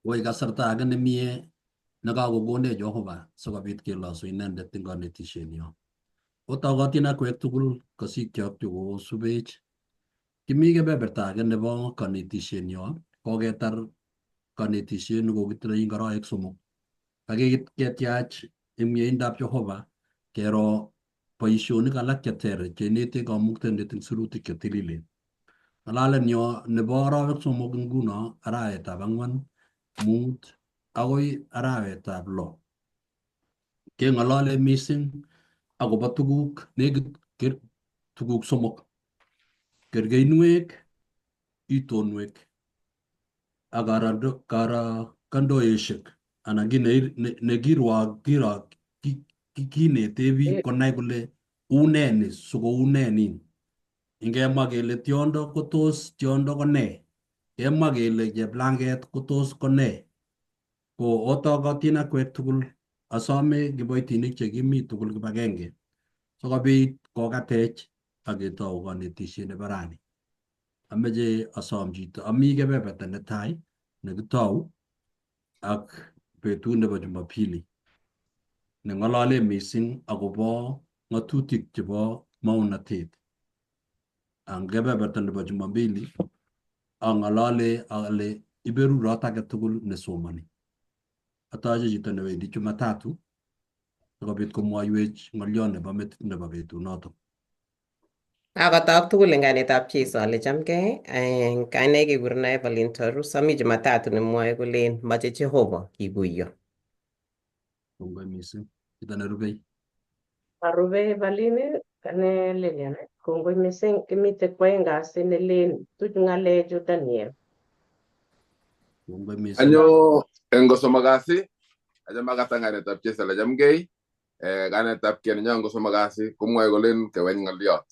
Woi kasarta age nemie nekakokonech Jehova sikobit kelosu inendet eng kanetishenyo. Otogotin akwek tugul kosikyok chekosubech. Kimi kebeberta age nebo kanetishenyo, koketar kanetishet nekokitindoi eng arawek somok. Kaketiach eng miendab Jehova kero boisionik alak cheter cheinete kamuktaindet eng sirutik chetililen. Ng'alalenyo nebo arawek somok nguno, arawetab ang'wan, mut akoi arawetab lo, keng'alale mising akobo tuguk somok: kergeinwek, itonwek ak kandoishek, anan kinete biik konai kole une ni sikoune nin. Ingemwa kele tiondo kotos tiondo ko ne, kemwa kele cheplanget kotos ko ne. Ko otogotin akwek tugul asome kiboitinik chekimi tugul kibagenge sikobit kokatech aketou kanetishet nebo rani. Ameche asom chito, ami kebeberta netai nekitou ak betut nebo Jumapili neng'alale mising akobo ng'atutik chebo maunatet. Ang kebeberta nebo Jumapili ang'alale ale iberurot age tugul nesomani. Atache chito newendi Jumatatu sikobit komwoiwech ng'oliot nebo metit nebo betunoto. Akotok tugul eng kainetab Jeiso ale chamgei, kainaik kekurenon Evelyn Torus, ami Jumatatu nemwoe kolen moche Jehova kikuiyo. Kongoi mising. Chito nerubei. Arube Evelyn ane Lilian. Kongoi mising kimite kwaeng kasi nelen tuch ng'alechu Daniel. Kongoi mising. Anyo eng kosomok kasi achame akata kainetab Jeiso ale chamgei. Kainetab nenyo eng kosomok kasi komwoe kolen keweny ng'oliot.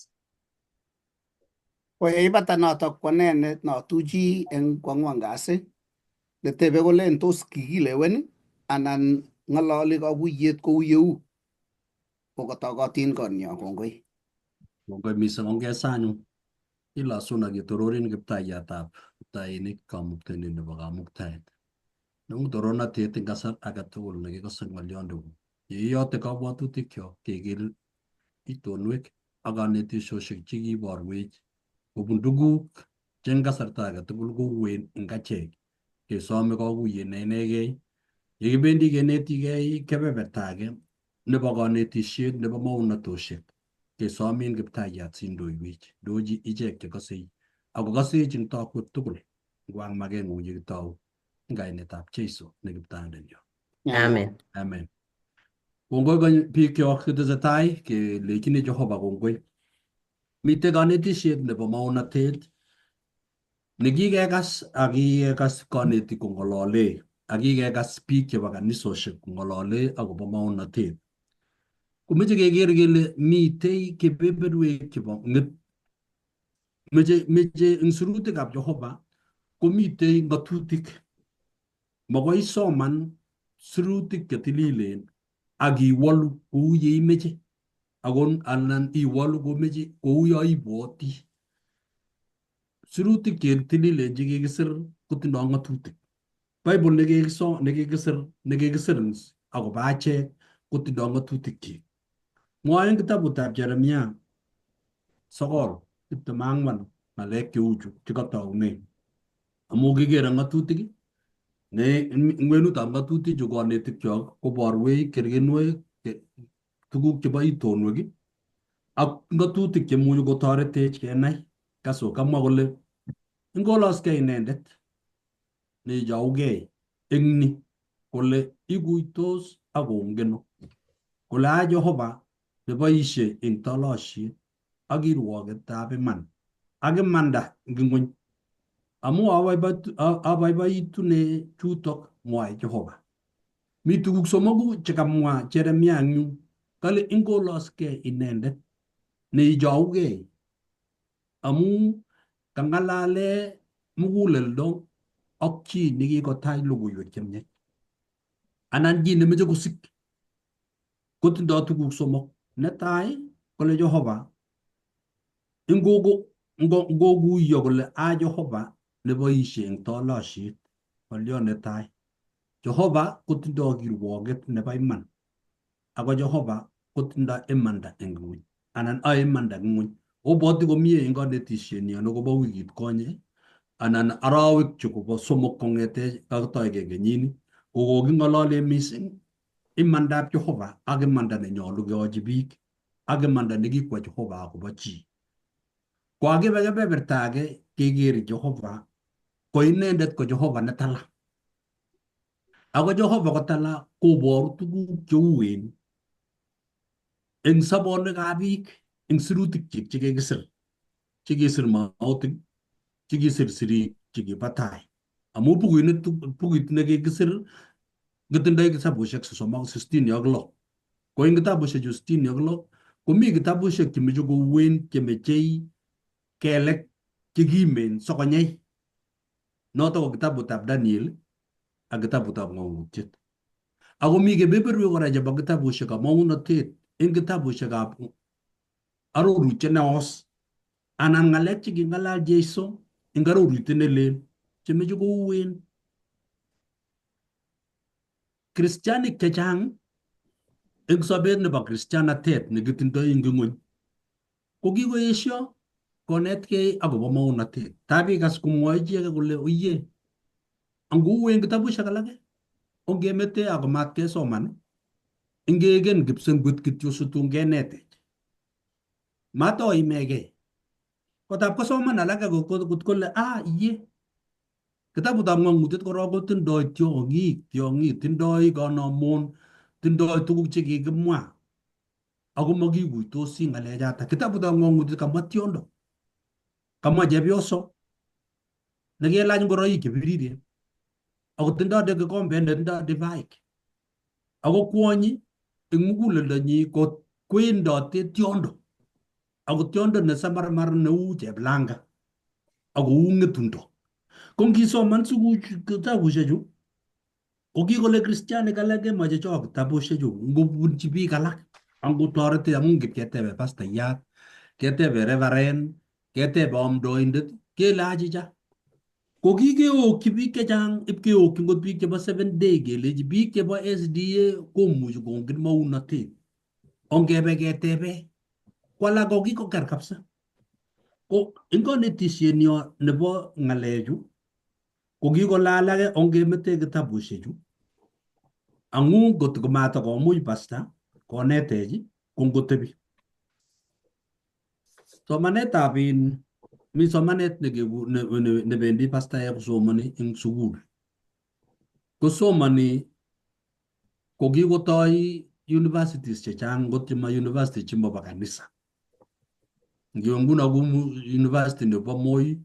Koyeibata notok kwanenet notuchi eng kwang'wan kasi netebe kolen tos kikilewen anan ng'ololi kakuyet kou yeu kokotokotin konyo. Kongoi. Kongoi mising. Ongesanyu ilasun akitororin kiptaiyatab kiptainik kamuktaindet nebo kamuktaet. Neu toronatet eng kasar age tugul nekikose ng'oliondeng'ung. Yeiyote kabwatutikyo keker itonwek ak kanetisioshek chekiborwech kobun tuguk che eng kasarta age tugul kouen eng achek. Kesome kakuyet ne inegei yekibendi kenetigei kebeberta age nebo kanetishet nebo maunatoshek. Kesomin kiptaiyat sindoiwech, ndochi ichek chekosei akokosech eng tokwek tugul ngwang mageng'ung yekitou eng kainetab Jeiso ne kiptaindenyo. Amen. Amen. Kongoi bikyok chetesetai kelechini Jehova kongoi. Mitei kanetishet nebo maunatet nekikekas akikekas kanetik kong'olole akikekas biik chebo kanisoshek kong'olole akobo maunatet. Komeche keker kele mitei kebeberwek chebo meche eng sirutikab Jehova komitei ng'atutik. Makoi isoman sirutik chetililen akiwolu kou yeimeche anan iwolu komeche kou yo ibwoti. Sirutik chetililen chekikisir kotindoi ng'atutik. Bible nekikisir akobo achek kotindoi ng'atutik. Mwoe eng kitabutab Jeremia 9:24 ng'alek cheuchu chekatoune. Amu kikere ng'atutik ne ng'wenutab ng'atutichu kanetikchok koborwech kergenwek, tuguk chebo itonwek ak ng'atutik chemuchi kotoretech kenai. Kaso kamwa kole ingoloskei inendet neichougei eng ni kole ikuitos akongeno kole a Jehova neboisie eng tolosiet ak kirwogetab iman ak imanda eng ng'ony. Amu abaibaitune chutok mwae Jehova. Mi tuguk somoku chekamwa Jeremia eng yu, kale ingoloskei inendet neichougei amu kang'alale muguleldo ak chi nekikotach logoiwek chemiach anan chi nemeche kosik kotindoi tuguk somok. Netai kole Jehova ngokuiyo kole a Jehova neboisie eng tolosiet. Ng'oliot netai Jehova kotindo kirwoget nebo iman. Ako Jehova kotindo imanda eng ng'ony anan imanda eng ng'ony. Obwoti komie eng kanetisienyo akobo wikit konye anan arawek chekobo somok kong'ete kakitoige kenyini kokoking'olole mising imandab Jehova ak imanda nenyolu keyochi biik ak imanda nekikwo Jehova akobo chi. Kwakibe kebeberta age kekeri Jehova ko inendet ko Jehova netala. Ako Jehova kotala koboru tuguk cheuen eng sobonwekab biik eng sirutik chik chekisir mautik chekisir sirik chekibo tai. Amu bukuit nekikisir kitindoi kitabushek 66. Ko eng kitabushek 66 komi kitabushek chemeche kouen chemechei kelek chekimen sokonyei. Noto ko kitabutab Daniel ak kitabutab ng'ang'utiet. Ako mi kebeberwek kora chebo kitabushekab mang'unotet eng kitabushekab arorutiet neos anan ng'alek cheking'alal Jeiso eng arorutiet nelel chemeche kouen. Kristianik chechang eng sobet nebo kristianatet nekitindoi eng ng'ony ko kikoesio konetkei akobo maunotet. Tabikas komwoe chi age kole oye angou eng kitabushek alake ongemete ako mat kesoman ingegen kipsengwet kityo situn kenetech. Matoimegei. Kotab kosoman alake kot kole iye kitabutab ng'ang'utiet korok kotindoi tiong'ik, tindoi kanamon, tindoi tuguk chekikimwa ako makikuitosi ng'alechatak. Kitabutab ng'ang'utiet kamwa tiondo, kamwa chepyoso nekelach ngoroik chebiriren ako tindoi kikombet netindoi divaik. Ako kwonyi eng muguleldonyi ko kwendote tiondo, ako tiondo nesamarmar neu cheplanga ako uu ng'etundo. Ko ngisoman kitabushechu ko kikole kristianik alak kemoche cho kitabushechu ngobunchi biik alak angotoreti amu ngipketebe pastayat, ketebe reverend, ketebe amdoindet kele achicha. Ko kikeokyi biik chechang ipkeokyi ngot biik chebo 7 day kelechi biik chebo SDA komuchi kongen maunotet. Ongebe ketebe ko alak ko kikoker kabisa. Ko eng kanetisienyo nebo ng'alechu ko kikolal age ongemete kitabushechu amu ngot komatakomuch pasta konetech ko ngotebi. Somanetab mi somanet nebendi pastaek kosomani eng sukul. Kosomani ko kikotoi universities chechang ngot chema university chemabo kanisa. Ngiwe nguno kou university nebo Moi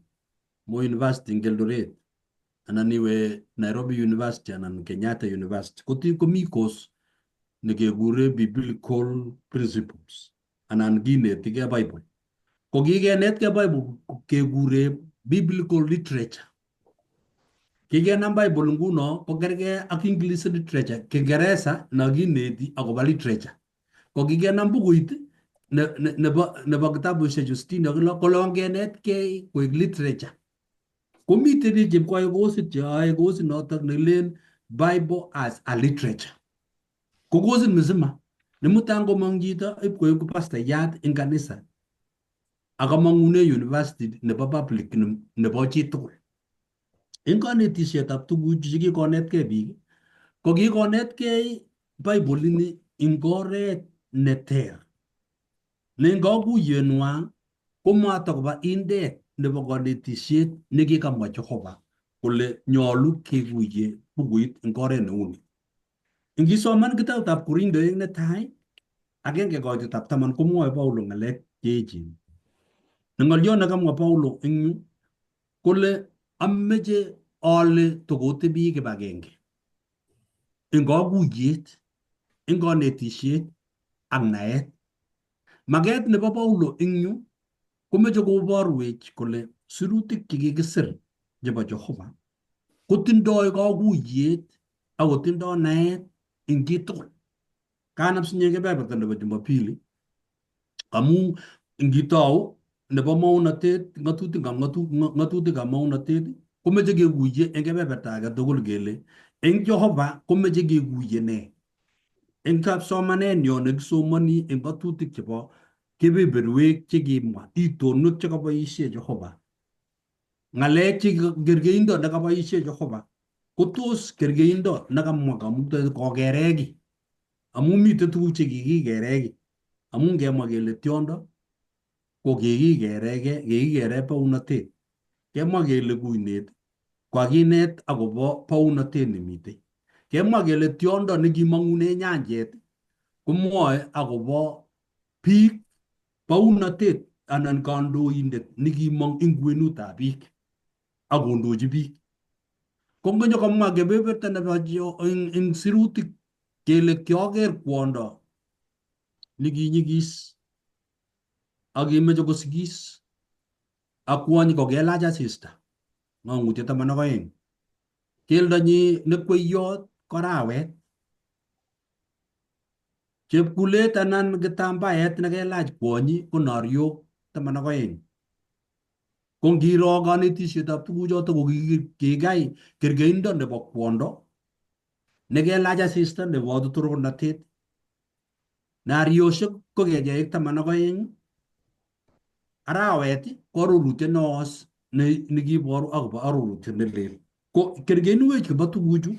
University eng Eldoret anan iwe Nairobi University anan Kenyatta University komi course nekekure biblical principles anan kinetigei Bible. Ko kikenetgei Bible kekure biblical literature. Kikenam Bible nguno ko kergei ak English literature, Kiingereza nakineti akobo literature. Ko kikenam bukuit nebo kitabushek 66 kole ongenetkei koek literature. Komite biik chepkoe kosit cheyoe kosit notok nekilen Bible as a literature. Ko kosit mzima nemutai ngomong chito ipkoeku pastayat eng kanisa akamang'une university nebo public nebo chitugul. Eng kanetisietab tuguchu chekikonetkei biik ko kikonetkei Bible ini eng oret neter. Ne eng kakuyenwa komatakoba indet nebo kanetisiet nekikamwa Jehova kole nyolu kekuye bukuit eng oret neuni. Ngisoman kitabutab Korintoek netai 1:10 komwoe Paulo ng'alek cheechen. Ne ng'olyo nekamwa Paulo eng yu kole ameche ale tokotebi kibagenge eng kakuyet, eng kanetisiet ak naet. Maget nebo Paulo eng yu komeche koborwech kole sirutik chekikisir chebo Jehova kotindoi kakuyet ako tindoi naet eng chitugul. Kanam sinye kebeberta nebo Jumapili amu ngitou nebo maunotet, ng'atutikab maunotet komeche kekuye eng kebeberta age tugul kele eng Jehova komeche kekuye ne eng kapsomanet nyo nekisomani eng batutik chebo kebeberwek chekimwa itonwek chekaboisie Jehova ng'alek kergeindo nekaboisie Jehova kotos kergeindo nekamwa Kamuktaindet kokereki amu mitei tuguk chekikikereki amu ngemwa kele tiondo ko kikikere bounatet kemwa kele kuinet kwakinet akobo bounatet nemitei kemwa kele tiondo nekimong'une nyanjet komwoe akobo biik bounatet anan kandoindet nekimong ing kwenutab biik akondochi biik ko ngonyo komwa kebeberta nebo ing sirutik kele kioker kwondo nekinyigis akimeche kosigis ak kwonyi kokelach asista ng'ang'utiet 12 keldonyi nekweyot korawet chepkulet anan kitambaet nekelach kwonyi ko noriok 12 ko ngiro kanetisietab tuguchoto ko kikai kergeindo nebo kwondo nekelach asista nebo torornatet nariosiek ko kecheik 12 arawet ko arorutiet neos nekiboru akobo arorutiet nelel ko kergeinwek chebo tuguchu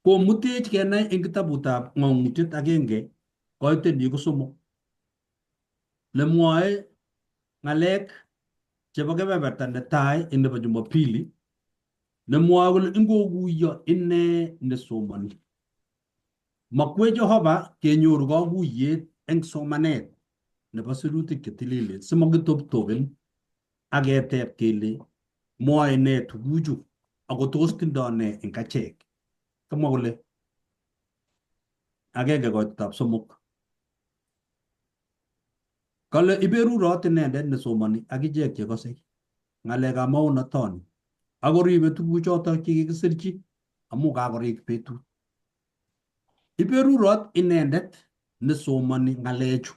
komutech kenai eng kitabutab ng'ang'utiet 1 koitetnyi ko 3 lemwoe ng'alek chebo kebeberta netai nebo Jumapili nemwoe kole ingokuyo ine nesomani makwe Jehova kenyoru kakuyet eng somanet nebo sirutik chetililen simakitoptopen aketeb kele mwoe ne tuguchu ako tos tindoi ne eng achek kamwa kole 1:3 kale iberurot inendet nesomani akichek chekose ng'alekab maunatoni akoribe tuguchoto chekikisirchi amu kakorik betut iberurot inendet nesomani ng'alechu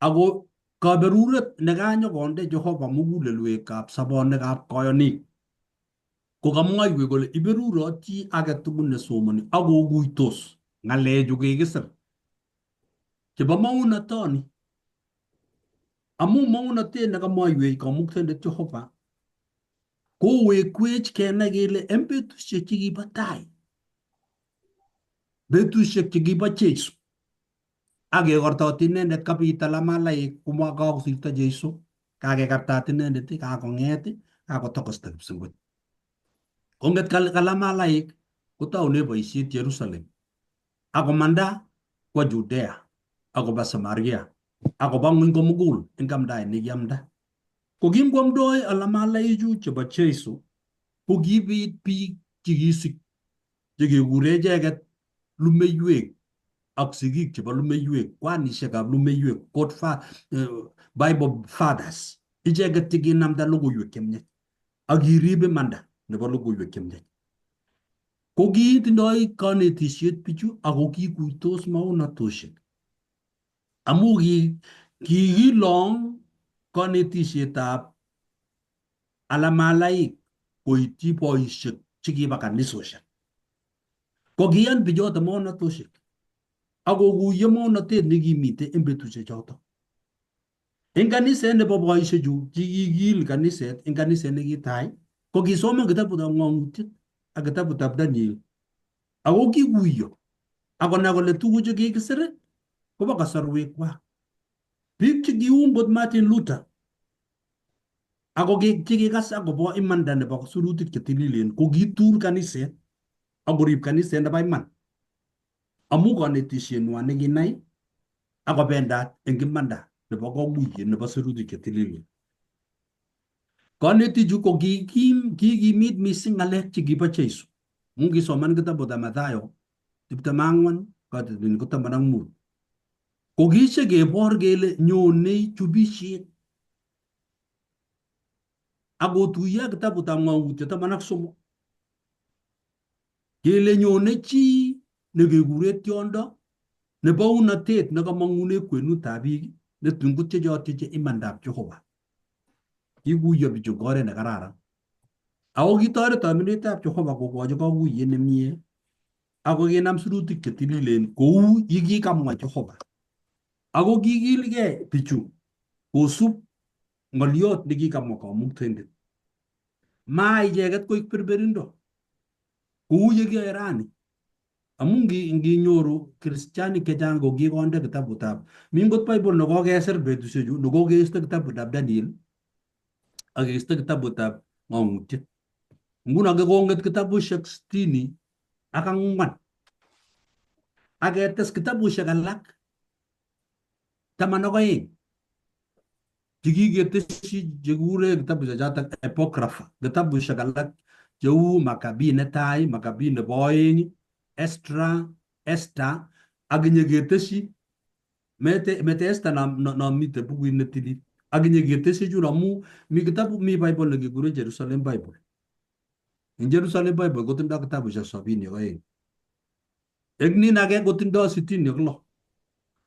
ako kaberuret nekanyokonde Jehova mugulelwekab sobonikab koyonik ko kamwoiwek kole iberurot chi age tugul nesomani akokuitos ng'alechu kikisir chebo maunatoni amu maunatet nekamwoiwech Kamuktaindet Jehova kowekwech kenai kele eng betusiek chekibo tai betusiek chekibo Jeiso akekortoti inendet kabit alamalaik kakosirto Jeiso kakekartat inendet kakong'et kakotokosta kipsengwet konget kalamalaik kotaune boisiet Jerusalem akomanda kwa Judea akoba Samaria akoba ng'ony komugul eng kamdaet nekiamda ko kingoamdoi alamalaichu chebo Jeiso ko kibit biik chekisik chekekure icheket lumeiwek ak sigik chebo lumeiwek kwanisiekab lumeiwek Bible fathers icheket chekinamda logoiwek chemiach ak kirib imanda nebo logoiwek chemiach ko kitindoi kanetisiet bichu ako kikuitos maunatosiek amu kikilong kanetisietab alamalaik koityi boisiek chekiba kanisosiek ko kiyan bichoto maunatosiek akokuyo maunatet nekimite eng betusiek choto eng kaniset nebo boisiechu chikikil kaniset eng kaniset nekitai ko kisoman kitabutab ng'ang'utiet ak kitabutab Daniel ako kikuyo akonai kole tuguchu kikisir kobo kasarwekwak biik chekiumbot Martin Luther ako chekikas akobo imanda nebo sirutik chetililen ko kitur kaniset akorib kaniset nebo iman amu kanetisieng'wa nekinai akobendat eng imanda nebo kakuyet nebo sirutik chetililen kanetichu ko kikimit mising ng'alek chekibo Jeiso mu ngisoman kitabutab Mathayo 24 kaitetab 15 ko kishekebor kele nyonei chubisiet akotuiyo kitabutab ng'ang'utiet 13 kele nyone chi nekekure tiondo nebo unatet nekamong'une kwenutab biik netun kotyecheotyeche imandab Jehova kikuyo bichu oret nekararan Ako kitoret amindetab Jehova kokochi kaguyet nemie ako kinam sirutik chetililen kou yekikamwa Jehova. Ako kikilgei bichu kosub ng'oliot nekikamwa Kamuktaindet. Ma icheket koik berberindo kou yekiyoe rani. Amu nginyoru kristianik chechang ko kikonde kitabutab mi ngot Bible nekokesir betusiechu nekokeisto kitabutab Daniel ak keisto kitabutab ng'ang'utiet. Nguno kekong'et kitabushek 64 ak ketes kitabushek alak 12 chekiketesyi chekikure kitabushek chotok apocrypha, kitabushek alak cheu Makabii netai, Makabii nebo oeng, Esther ak nyeketesyi mete Esther no mite bukuit netilil ak nyeketesyi chun amu mi Bible nekekure Jerusalem Bible. En Jerusalem Bible kotindoi kitabushek 72. Eng nin age kotindoi 66.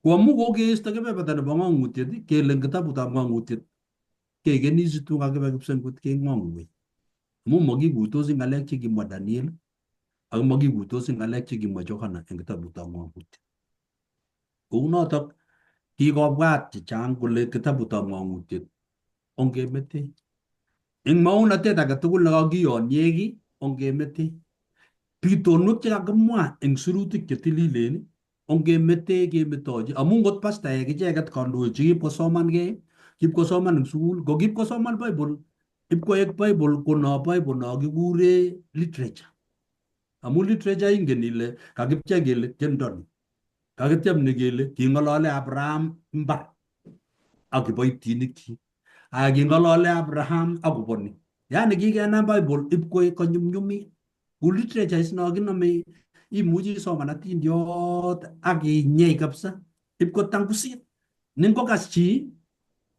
Ko amu kokeisto kebeberta nebo ng'ang'utiet kele kitabutab ng'ang'utiet kekeni situ kakibe kipsengwet keng'ong'wei. Amu makikuitosi ng'alek chekimwa Daniel ak makikuitosi ng'alek chekimwa Johana eng kitabutab ng'ang'utiet. Kou notok kikobwat chechang kole kitabutab ng'ang'utiet ongemete. Eng maunatet age tugul nekakiyonye ki ongemete. Bitonwek chekakimwa eng sirutik chetililen ongemete kemetochi amu ngot pastaek icheket kandoik chekipkosomankei kipkosoman eng sukul ko kipkosoman Bible ipkoek Bible ko no Bible no kikure literature. Amu literature ingen ile kakipchei kele tiendo ni, kakityem ni kele king'olole Abraham mbar ak kiboitinikchi, king'olole Abraham akobo ni. Yani kikenam Bible ipkoek konyumnyumit. Ku literature is no kinome imuchi isoman atindiot ak inyei kabisa ipkotangusit. Ningokas chi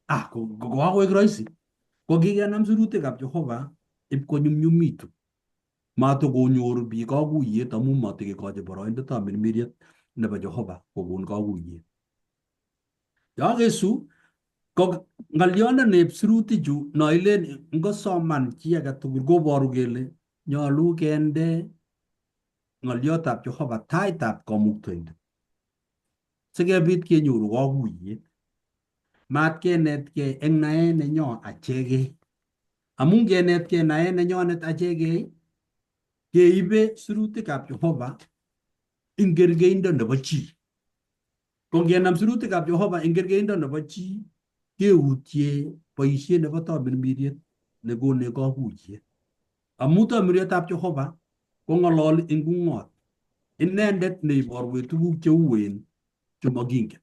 kokakoek rahisi. Ko kikenam sirutikab Jehova ipkonyumnyumitu. Matokonyoru biik kaguyet amu matokekochi boroindetab mirmiriet nebo Jehova kokon kaguyet. Yakesu ko ng'olyondoneb sirutichu no ilen ngosoman chi age tugul koboru kele nyolu kende ng'oliotab Jehova taitab Kamuktaindet sikebit kenyoru kaguyet. Mat kenetkei eng naet nenyo achegei. Amu ngenetkei naet nenyonet achegei keibe sirutikab Jehova ing kergeindo nebo chi. Ko ngenam sirutikab Jehova ing kergeindo nebo chi keutie boisiet nebo tamirmiriet nekone kaguyet. Amu tamirmirietab Jehova kong'ololi ing ung'ot. Inendet neiborwech tuguk cheuen chemakingen.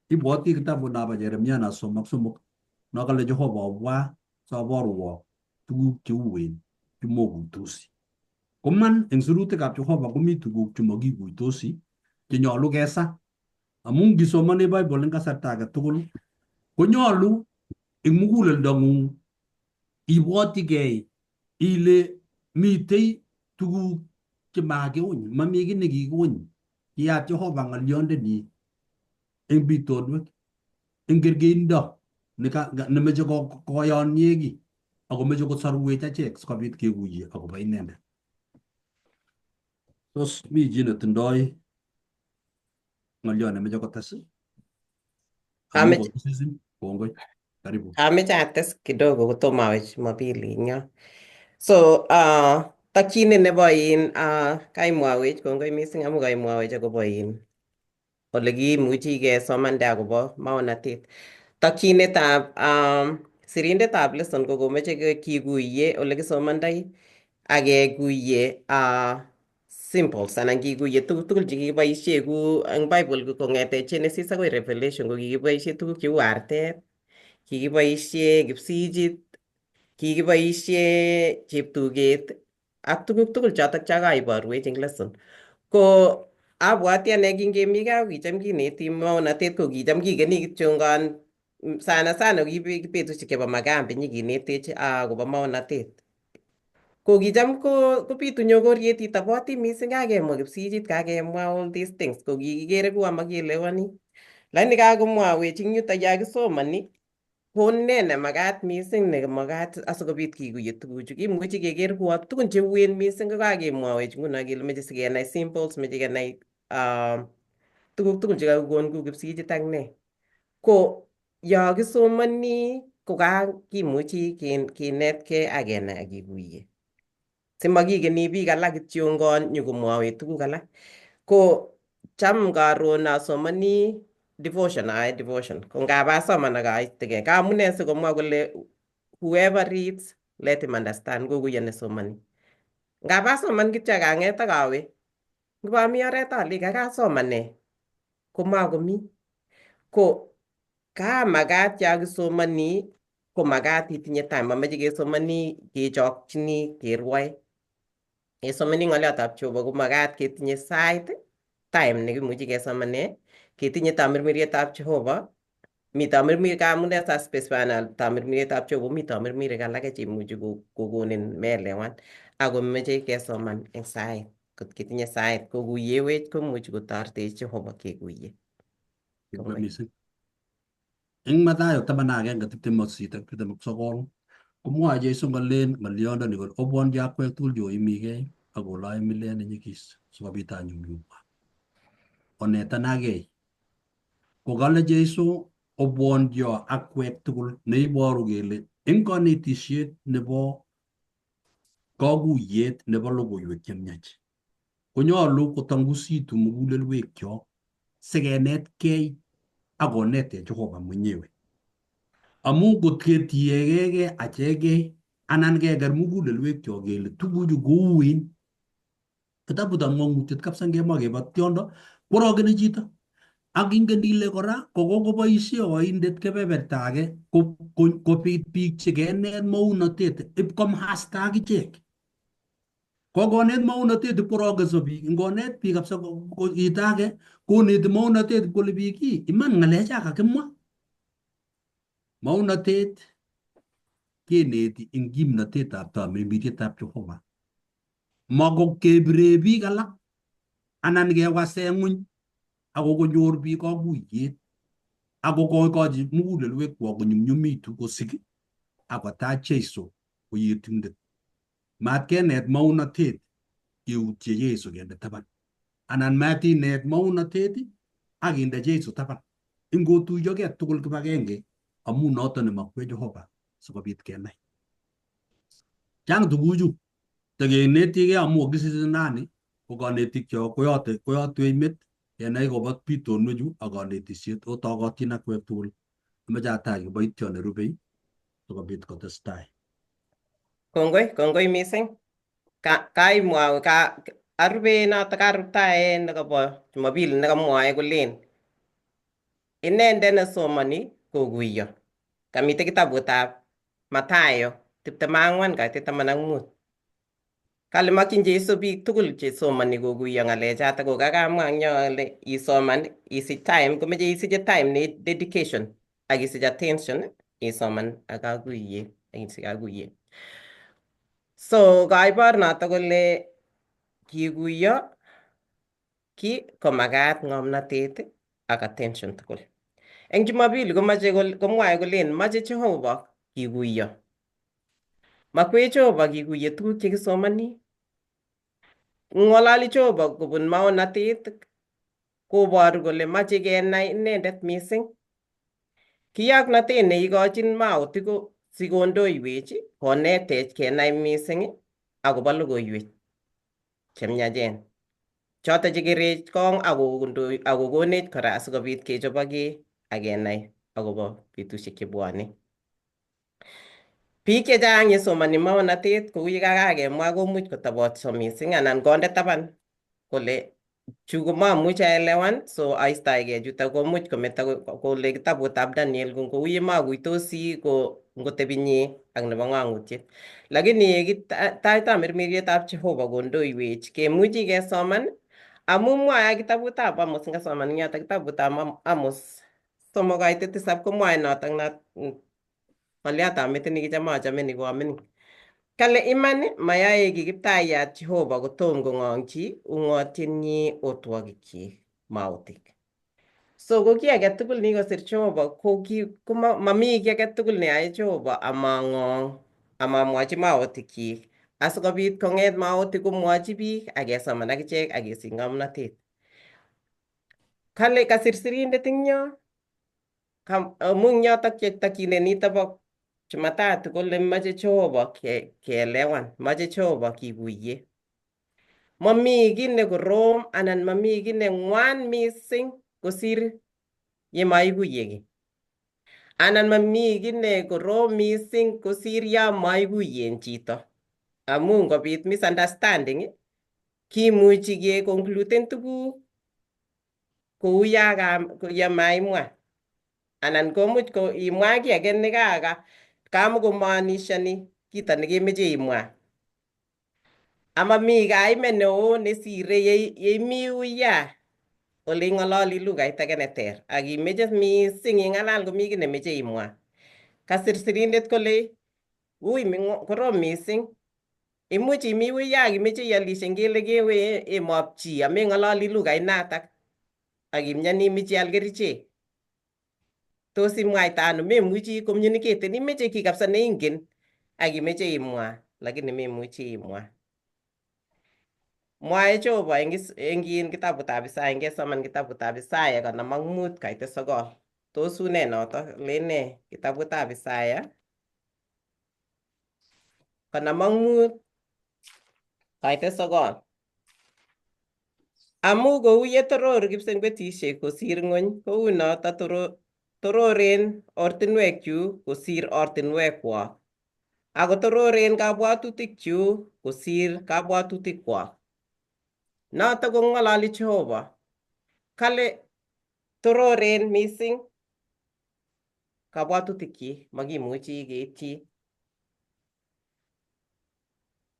Ibwoti kitabut nabo Jeremia na 33 no kale Jehova obwa saborwok tuguk cheuen chemokuitosi. Koman eng sirutikab Jehova komi tuguk chemakikuitosi chenyolu kesa. Amu ngisomane Bible eng kasarta age tugul konyolu eng muguleldong'ung ibwotigei ile mitei tuguk chemakiuny, mami kiy nekikiuny. Kiyat Jehova ng'olyondeni eng bitonwek eng kergeindo nemeche koyonye ki akomeche kosorwech achek sikobit kekuye akobo inendet. Tos mi chi netindoi ng'olyo nemeche kotes? Kongoi. Karibu. Ameche ates kidogo kotomo awe Jumapili ing yo. So, takyinet nebo kaimwawech kongoi mising amu kaimwawech akobo ole kimuchi kesomande akobo maonatet. Takyinetab sirindetab lesson ko komeche kikuye ole kisomandoi ak kekuye symbols anan kikuye tuguk tugul chekikiboisie ku eng Bible kong'ete Genesis akoi Revelation ko kikiboisie tuguk cheu artet, kikiboisie kipsichit, kikiboisie cheptuget ak tuguk tugul chotok chakaiborwech eng lesson. Ko abwati ane kingemi gaa kicham kineti maonatet ko kicham kikeni kityongon sana ki betusiek chebo makambi nyikinetech akobo maonatet. Ko kicham kobitu nyokoriet itoboti mising kakemwa kipsichit kakemwa all these things ko kikikere kuwa makielewani. Lakini kakomwawech ing yutok ya kisomani ne nemakat mising nemakat asikobit kikuye tuguchu. Kimuchi keker kuo tugun cheuen mising ko kakemwowech nguno kele meche sikenai symbols, meche kenai tuguk tugul chekakikon ku Kipsigis ak ne. Ko yo kisomani ko kimuchi kinetkei ak kenai ak kikuye. Simakikeni biik alak kityongon nyokomwowech tuguk alak. Ko cham karon asomani devotion, ko ngap asoman ak aitegei. Amune sikomwa kole whoever reads let him understand, kokuyo nesomani. Ngap asoman kityo ak ang'et ak awe, ngipami oret ale kasoman ne, ko makomi. Ko makat ya kisomani ko makat itinye time, mameche kesomani kechokchini kerwoe. Kesomani ng'oliotab Jehova ko makat ketinye sait, time nekimuchi kesomane, ketinye tamirmirietab Jehova. Mi tamirmir amune sa specify tamirmirietab Jehova, mi tamirmirek alake cheimuchi kokonin meelewan ako meche kesoman eng sait. Kot ketinye sait kokuyewech komuchi kotoretech Jehova kekuye. Kongoi mising. Eng Mathayo 11:28-29 komwoe Jesu ng'alen ng'olyondoni kole obwonchi akwek tugul choimigei ak oloe milet nenyigis sikobit anyumnyumwa. Onetanagei. Kokale Jesu obwoncho akwek tugul neiboru kele eng konetisiet nebo kakuyet nebo logoiwek chemiach konyolu kotangusitu mugulelwekyok sikenetkei akonetech Jehova mwenyewe. Amu kot ketiegei achegei anan keker mugulelwekyok kele tuguchu kouen, kitabutab ng'ong'utiet kabisa ngemwa kebo tiondo kworogeni chito. Ak ingen ile kora kokoboisie oindet kebeberta age kobit biik chekenet maunotet ipkomasta akichek. Kokonet maunotet ipkorogenso biik. Ngonet biik kabisa chito age koneti maunotet ipkole biik iman ng'alecha kakimwa. Maunotet keneti eng kimnotetab tamirmirietab Jehova. Mako kebire biik alak anan kewase ng'uny ako konyor biik kakuyet ako kokochi mugulelwekwok konyumnyumitu kosik akotach Jeiso ko Yetindet. Matkenet maunotet keutye Jeiso kende taban, anan matinet maunotet akinde Jeiso taban. Ingotuyogei tugul kibagenge amu noto nemakwech Jehova sikobit kenai. Chang tuguchu tekenetigei amu kisise nani ko kanetikchok koyotwech met kenai kobo bitonwechu ak kanetisiet otokotin akwek tugul. Amache atach kiboityo nerubei sikobit kotestai. Kongoi mising. Kaimwau arube noto karuptae nekobo Jumapili nekamwoe kolen inendet nesomani kokuyo. Kamite kitabutab Mathayo 24:15. Kale makyin Jeiso biik tugul chesomani kokuyo ng'alechato ko kakamwa eng yo ale isoman isich time, komeche isiche time ne dedication ak isich attention isoman ak kakuyet ak isich kakuyet. So kaibor noto kole kikuyo ki komakat ng'omnotet ak attention tugul. Eng Jumapili komwae kolen mache Jehova kikuyo. Makwech Jehova kikuye tuguk chekisomani. Ng'ololi Jehova kobun maonatet koboru kole mache kenai inendet mising. Kiyoknotet neikochin maotik ko sikondoiwech konetech kenai mising akobo logoiwek chemiachen. Choto chekerech kong akokonech kora asikobit kechobokei ak kenai akobo betusiek chebwone. Biik chechang yesomani maonatet kou yekakakemwa komuch kotobotso mising anan konde taban kole chu komamuchi aelewan so aistoegei chuto, komuch kometo kole kitabutab Daniel kou yemakuitosi ko ngotebinye ak nebo ng'ang'utiet. Lakini yekitach tamirmirietab Jehova kondoiwech kemuchi kesoman amu mwae kitabutab Amos, ngasoman eng yoto kitabutab Amos 3:7 komwae notok ng'oliotab metit nekicham achame ni ko amining. Kale iman mayoe ki Kiptayat Jehova kotom kong'ong'chi ung'otienyi otwogikyik maotik. So ko ki age tugul nikosir Jehova ko mami ki age tugul neyoe Jehova amang'ong amamwochi maotikyik asikobit kong'et maotik komwochi biik akesoman akichek akesich ng'omnotet. Kale kasir sirindet ing yo amu ing yotok takyinet nito bo Jumatatu kole mache Jehova keelewan, mache Jehova kikuye. Mami kiy nekorom anan mami kiy neng'wan mising kosir yemaikuye kiy. Anan mami kiy nekorom mising kosir ya maikuyen chito. Amu ngobit misunderstanding, kimuchi kekonkluden tuguk kou ya maimwa. Anan komuch imwa kiy age kamukomaanishani kito nekemeche imwa. Amami kaimet neo nesire yeimi uya ole ing'ololi lugait age neter akimeche mising ing'alal komi kiy nemeche imwa. Kasir sirindet kole korom mising. Imuch imi uya akimeche ialishe ngele kewe emop chi ameng'ololi lugait natak akimyani imeche ial kerichek. Tos imwaita ano memuchi communicaten, imeche kiy kabisa neingen akimeche imwa lakini memuchi imwa. Mwae Jehova eng kitabutab Isaya, ngesoman kitabutab Isaya 55:9. Tos une notok? Len ne kitabutab Isaya 55:9. Amu kou ye toror kipsengwetishek kosir ng'ony, kou notok tororen ortinwekchu kosir ortinwekwak. Ako tororen kabwatutikchu kosir kabwatutikwak. Notok ko ng'ololi Jehova. Kale tororen mising kabwatutikyik, makimuchi keitchi.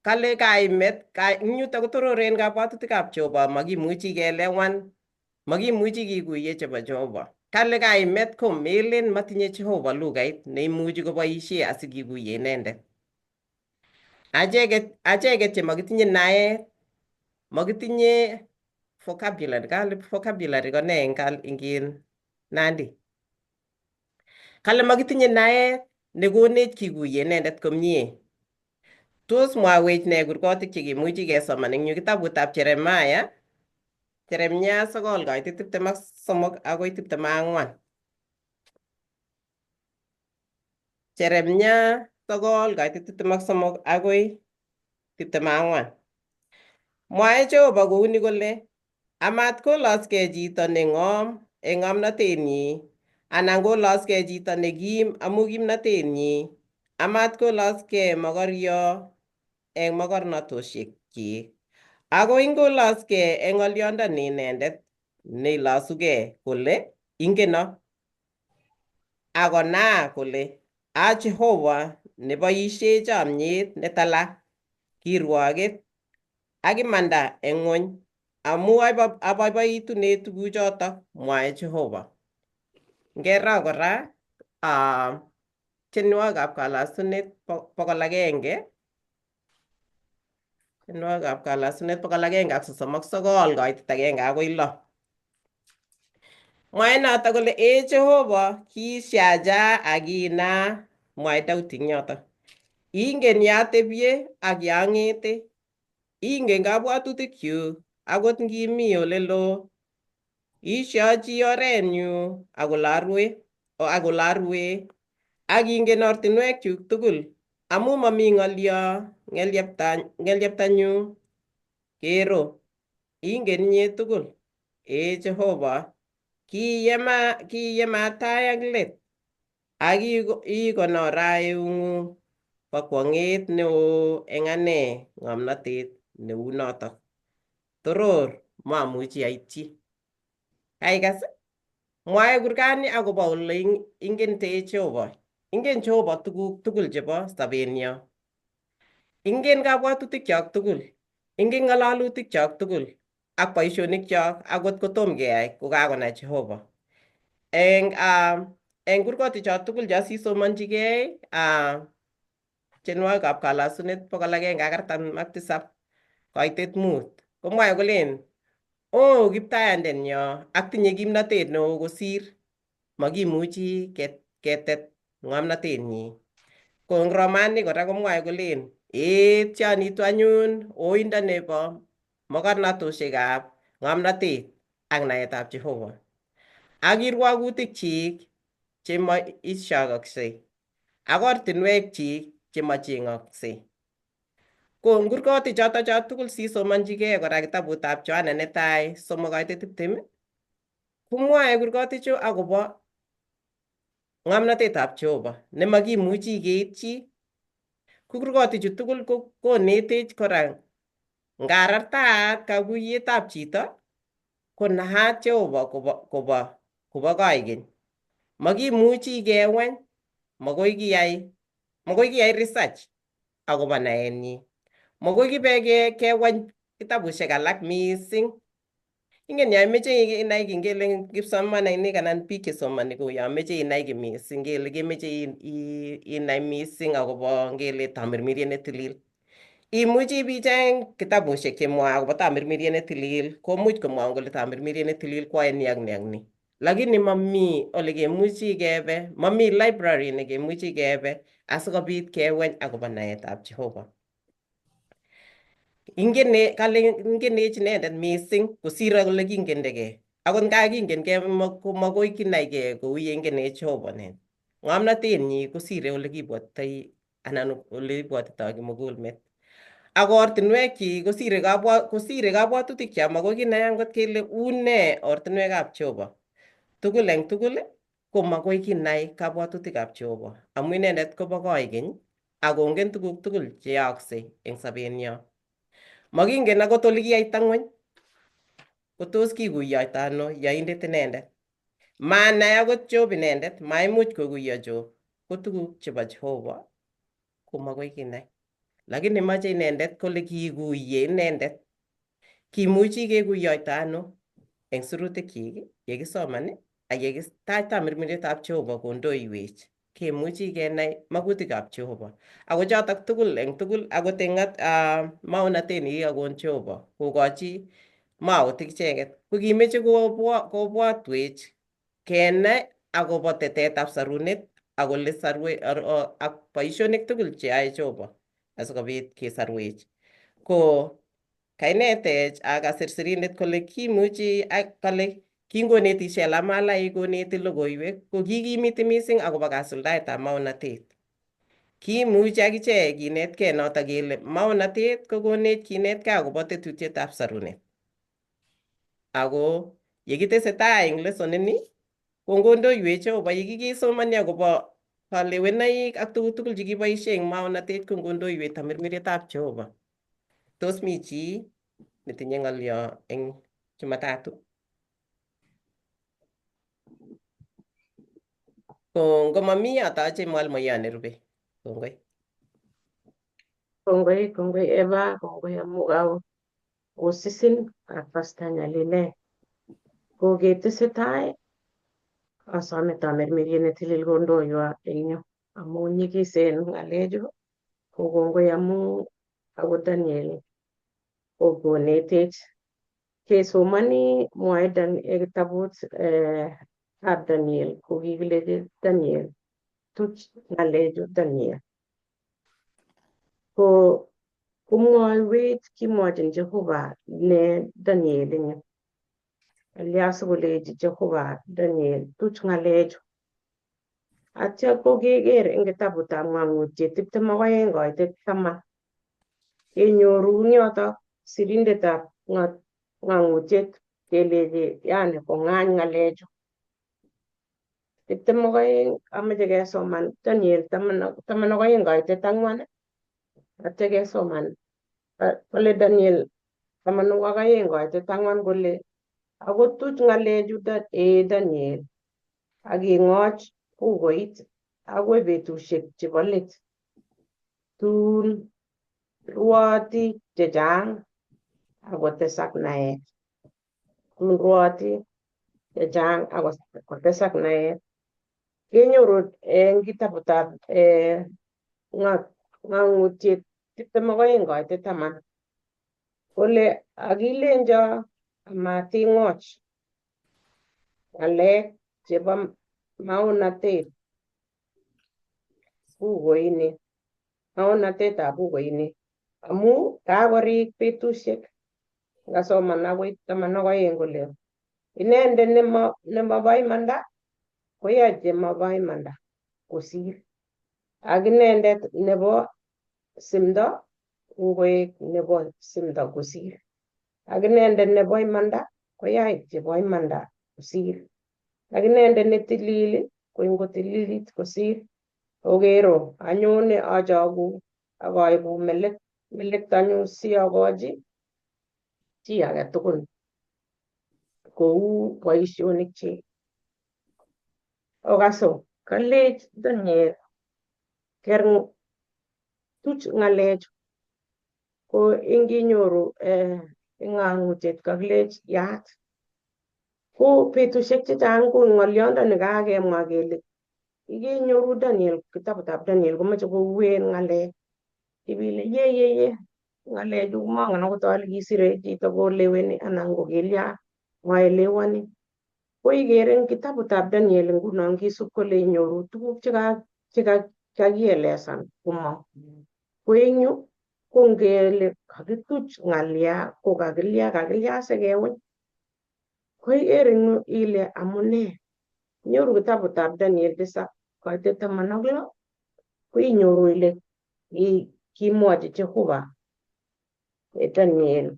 Kale kaimet, yutok ko tororen kabwatutikab Jehova, makimuchi keelewan, makimuchi kikuye chebo Jehova. Kale kaimet ko melen matinye Jehova lugait neimuchi koboishe asikikuye inendet. Acheket che makitinye naet, makitinye vocabulary, kale vocabulary ko ne eng Nandi. Kale makitinye naet nekonech kikuye inendet komie. Tos mwawech ne kurgotik chekemuchi kesoman eng yu kitabutab Jeremiah 9:23 akoi 24. Jeremiah 9:23 akoi 24. Mwae Jehova kouni kole, amat koloskei chito neng'om eng ng'omnotenyi, anan koloskei chito nekim amu kimnotenyi, amat koloskei mokoryo eng mokornotoshekyik. Ako ingoloskei eng ng'olyondoni inendet neilosugei kole ingeno. Akona kole a Jehova neboishe chomyet netala kirwoket ak imanda eng ng'ony, amu aboiboitune tuguchotok, mwae Jehova. Ngero kora tienwogikab kalasunet 100. Tienwogikab kalasunet 139 koitit 1 akoi 6. Mwae notok kole Jehova kiisyacha akina, mwae Daudi ing yotok. Ingen yatebye ak yang'ete, ingen kabwatutikyu akot ngimi ole loo. Isyochi orenyu ak olarue, ak ingen ortinwekyuk tugul, amu mami ng'olyo ng'elyeptanyu kero. Ingen inye tugul, Jehova, kiiyema tai ak let, ak ikonora eung'ung bo kwong'et neo eng ane ng'omnotet neu notok. Toror mamuchi aitchi. Kaikas, mwae kurgani akobo ole ingente Jehova. Ingen Jehova tuguk tugul chebo sobenyo. Ingen kabwatutikyok tugul. Ingen ng'ololutikyok tugul ak boisionikyok akot kotom keyai kokakonai Jehova. Eng kurgoticho tugul chasisomonchigei tienwogikab kalasunet 147 koitet 5 komwoe kolen O kiptayandenyo ak tinye kimnatet neo kosir, makimuchi ketet ng'omnotenyi. Ko eng romani kora komwoe kolen tionitu anyun oindo nebo mokornotosiekab ng'omnotet ak naetab Jehova ak kirwogutikchik chemoisyokoksei ak ortinwekyik chemocheng'oksei. Ko eng kurgotik choto tugul sisomonchigei kora kitabutab Johana netai 3:20 komwoe kurgotichu akobo ng'omnotetab Jehova nemakimuchi keitchi. Ko kurgotichu tugul konetech kora ngarartaat kaguiyetab chito konaat Jehova kobo koigeny. Makimuchi keweny, makoi kiyai research akobo naenyi. Makoi kibe keweny kitabusiek alak mising. Ingen ya imeche inai kiy ngele kipsomaninik anan biik chesomani ko ya meche inai kiy mising ngele kemeche inai mising akobo ngele tamirmiriet ne tilil. Imuchi ibicheng kitabusiek chemwoe akobo tamirmiriet ne tilil, komuch komwaun kole tamirmiriet ne tilil kwae ni ak ni ak ni. Lakini mami ole kemuchi kebe, mami library nekemuchi kebe asikobit keweny akobo naetab Jehova. Ingenech inendet mising kosir ole kingendegei. Akot nga kingenkei ko makoi kinaigei kou ye ingenech Jehova inendet. Ng'omnotenyi kosire ole kibwotitoi anan ole ibwotitoi kimugulmet. Ak ortinwekyik kosire kabwatutikyo, makoi kinai angot kele une ortinwekab Jehova. Tugul eng tugul ko makoi kinai kabwatutikab Jehova amu inendet kobo koigeny ak kongen tuguk tugul cheyaaksei eng sobenyo. Makingen akot ole kiyaita ng'weny, ko tos kikuyoito ano yoindet inendet. Manai akot Job inendet, maimuch kokuyo Job. Ko tuguk chebo Jehova ko makoi kinai. Lakini mache inendet kole kikuye inendet. Kimuchi kekuyoito ano eng sirutikyik yekisoman ak yekitach tamirmirietab Jehova kondoiwech. Kemuchi kenai magutikab Jehova. Ako chotok tugul eng tugul akot eng maonotet nekikakon Jehova kokochi maotik icheket. Ko kimeche kobwatwech kenai akobo tetetab sarunet ak ole ak boisionik tugul cheyoe Jehova asikobit kesorwech. Ko kainetech akasir sirindet kole kimuchi ak kole kingoneti Shela Malai koneti logoiwek ko kikimiti mising akobo kasuldaetab maonotet. Kimuchi akichek kinetkei notok kele maonotet kokonech kinetkei akobo tetutietab sarunet. Ako yekitesetai eng lesson ini ko ngondoiwech Jehova yekikisomani akobo kalewenoik ak tuguk tugul chekiboisie eng maonotet ko ngondoiwech tamirmirietab Jehova. Tos mi chi netinye ng'olyo eng Jumatatu? Ko ngomami atache mwalmoyot nerube. Kongoi. Kongoi Eva, kongoi amu osisin ak Pastor Nyalile. Ko ketesetai asome tamirmiriet ne tilil kondoiwa eng yu amu nyikisen ng'alechu. Ko kongoi amu akot Daniel kokonetech kesomani mwae kitabut ab Daniel ko kikilechi Daniel tuch ng'alechu Daniel. Ko komwoiwech kimwochin Jehova ne Daniel eng yu. Alya sikolechi Jehova Daniel tuch ng'alechu. Atya ko keker eng kitabutab Ng'ang'utiet 22 koitet 10. Kenyoru eng yotok sirindetab Ng'ang'utiet kelechi yani kong'any ng'alechu. 22 ameche kesoman Daniel 12 koitet 4. Atya kesoman kole Daniel 12 koitet 4 kole akotuch ng'alechu Daniel aking'och bukoit akoi betusiek chebo let. Tun rwooti chechang akotesak naet. Tun rwooti chechang akotesak naet. Kenyoru eng kitabutab Ng'ang'utiet 22 koitet 10. Kole akilenjo amating'och ng'alek chebo maonatet bukuini, maonatetab bukuini amu kakorik betusiek ngasoman akoi 12 kole inendet nemobo imanda koyoe chemobo imanda kosir, ak inendet nebo simdo kokoek nebo simdo kosir, ak inendet nebo imanda koyai chebo imanda kosir, ak inendet netilil koing kotililit kosir. Okero anyone achoku ak aibu melektanyun siokochi chi age tugul kou boisionik chik. Okaso kalech Daniel ker tuch ng'alechu ko inginyoru ng'ang'utiet kakilech yaat ko betusiek chechang ko ng'olyondoni kakemwa kele ikenyoru Daniel kitabutab Daniel komoche kouen ng'alek ibile ye ng'alechu mongen akot ale kisire chito koleweni anan ko kilya maelewani. Ko ikere eng kitabutab Daniel nguno ngisub kole inyoru tuguk chekakielesan komong. Ko eng yu ko ngele kakituch ng'alya ko kakilya sikeweny. Ko ikere eng yu ile amune inyoru kitabutab Daniel 7:16 ko inyoru ile kimwochi Jehova Daniel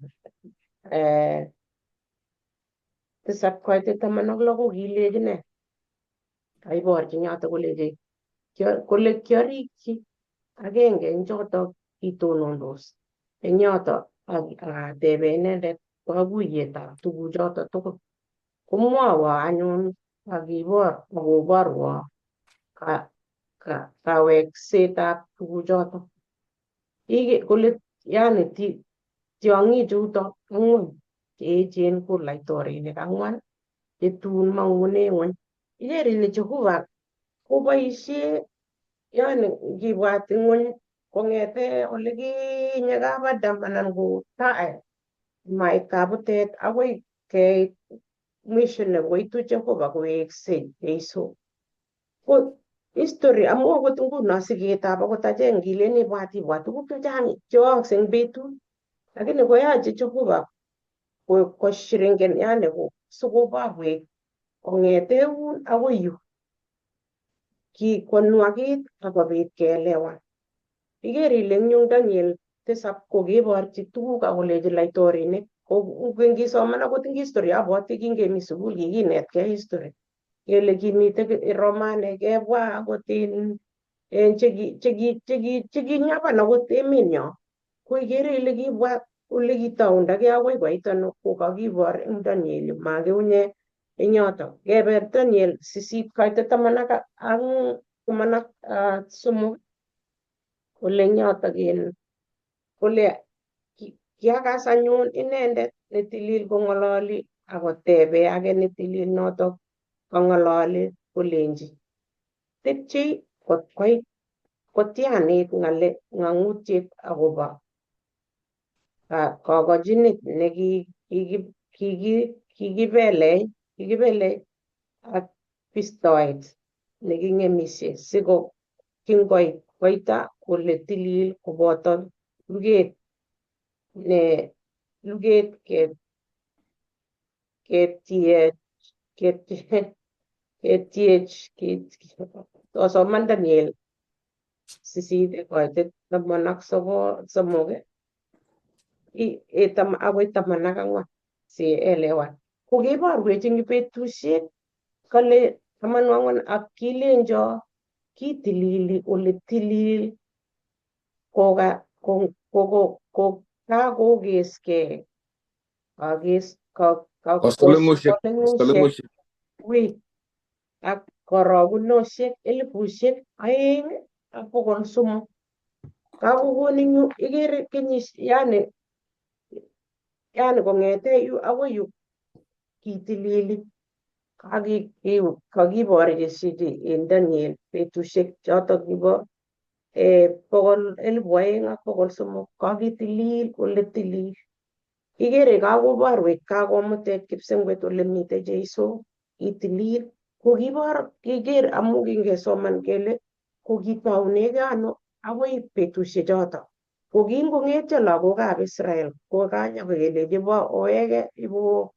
7:16 ko kilechi ne? Kaiborchi yoto kole kiarikyi agenge eng choto kitonondos eng yoto akatebe inendet kakuyetab tuguchoto tugul. Komwowo anyun akoborwo kaweksetab tuguchoto. Kole yani tiong'ichuto ang'wan cheechen ko laitorinik 4 chetun mang'une ng'ony. Ikere ile Jehova koboisie yani ngibwat ng'ony kong'ete olikinye kap Adam anan ko tai mait kabutet akoi keit mwisho nekoitu Jehova koweksei Jeiso. Ko history amu akot nguno siketab akot achek ngilen ibwat tuguk chechang cheyookse eng betut lakini koyoche Jehova koshiringen yani sikoborwech kong'ete yun akoi yu konwagit akobit keelewan. Ikere ile eng yu Daniel 7 kokeborchi tuguk akolechi laitorinik ngisoman akot eng history abwoti kingemi sukul kikinetkei history kele kimite Romanek kebwa akot chekinyaban akot emenyo ko ikere ile kibwa ole kitoundagei akoi koit ano ko kakibor eng Daniel makeunye eng yoto. Kebe Daniel 8:13 kole eng yoto kole kiakas anyun inendet netilil kong'ololi akotebe age netilil noto kang'ololi kolenji tepchei koit kotianit ng'ang'utiet akobo kokochinet kikibelei ak pistoet neking'emisie siko kingoit koita kole tilil koboto luget ketiech osoman Daniel 8:13 akoi 14 sielewan. Kokeborwech eng betusiek kale 14 ak kilenjo kitilili ole tilil kakokeskei kostoleng'usiek ak korogunosiek 2,300 kakokonin yu ikere yani kong'ete yu akoi yu kitilili kakiborchi en Daniel betusiek choto kibo 2,300 kakitilil ole tilil Igere kakoborwech kakomutech kipsengwet ole mitei Jeiso itilil. Kiker amu kingesoman kele kokitounege ano akoi betusiek choto. Ko kingong'etyo lagokab Israel kokanyokelechi owege ibo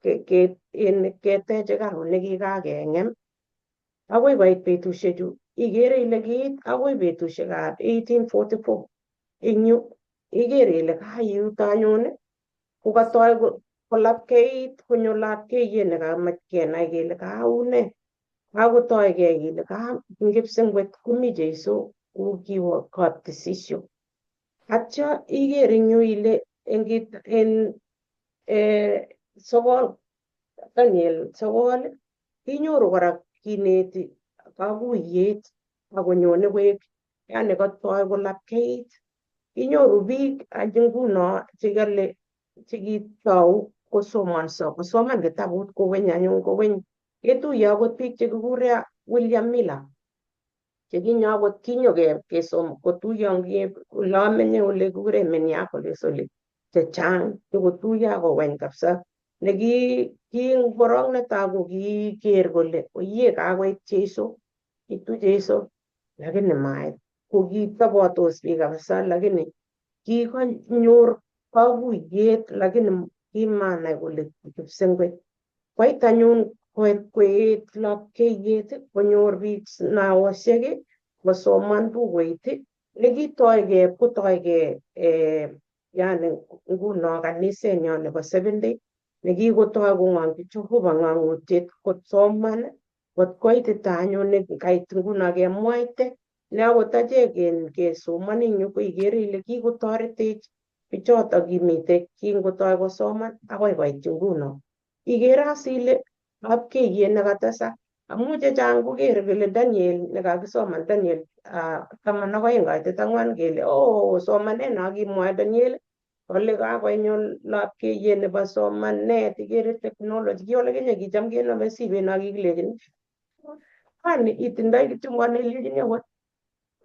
ketech hekalu nekikakeng'em akoi koit betusiechu. Igere ile kiit akoi betusiekab 1844 eng yu igere ile yuto anyun kokatoi kolapkeit konyo lapkeiyet nekamach kenai kele kaune. Kakotoigei kele eng kipsengwet komi Jeiso kokiwo katisisio. Atyo iger eng yu ile en Daniel 9 inyoru kora kineti kakuyet akonyone koek yani katoi kolapkeit. Inyoru biik nguno chekale chekitou kosoman kitabut kokeny anyun kokeny. Ketuye akot biik chekikure William Miller chekinyo akot kotuyo ole amenye ole kikure Minneapolis ole chechang chikotuyo akokeny kabisa korok netai kokiker kole oyie kakoit Jeiso itu Jeiso lakini mait kokitobotos biik kabisa lakini kikanyor kakuyet lakini kimanai kole kipsengwet. Koit anyun koet lapkeiyet konyor biik naosiek kosoman bukuit nekitoige yani nguno kanisenyo nebo Seventh Day nekikotoi kong'olchi Jehovah ng'ang'utiet kosoman kotkoitita anyun kait nguno kemwaite ne akot achek kesomon eng yu ko igere ile kikotoretech bichoto kimitei kingotoi kosoman akoi koit nguno. Igere as ile lapkeiyet nekatesak amu chechang kokere kole Daniel nekakisoman Daniel 12:4 kele somanet nakimwoe Daniel kole kakonyo lapkeiyet nebo somanet. Igere technology ki olikinye kicham kenome simet nakikilejin kwani itindoi kityo nelejin akot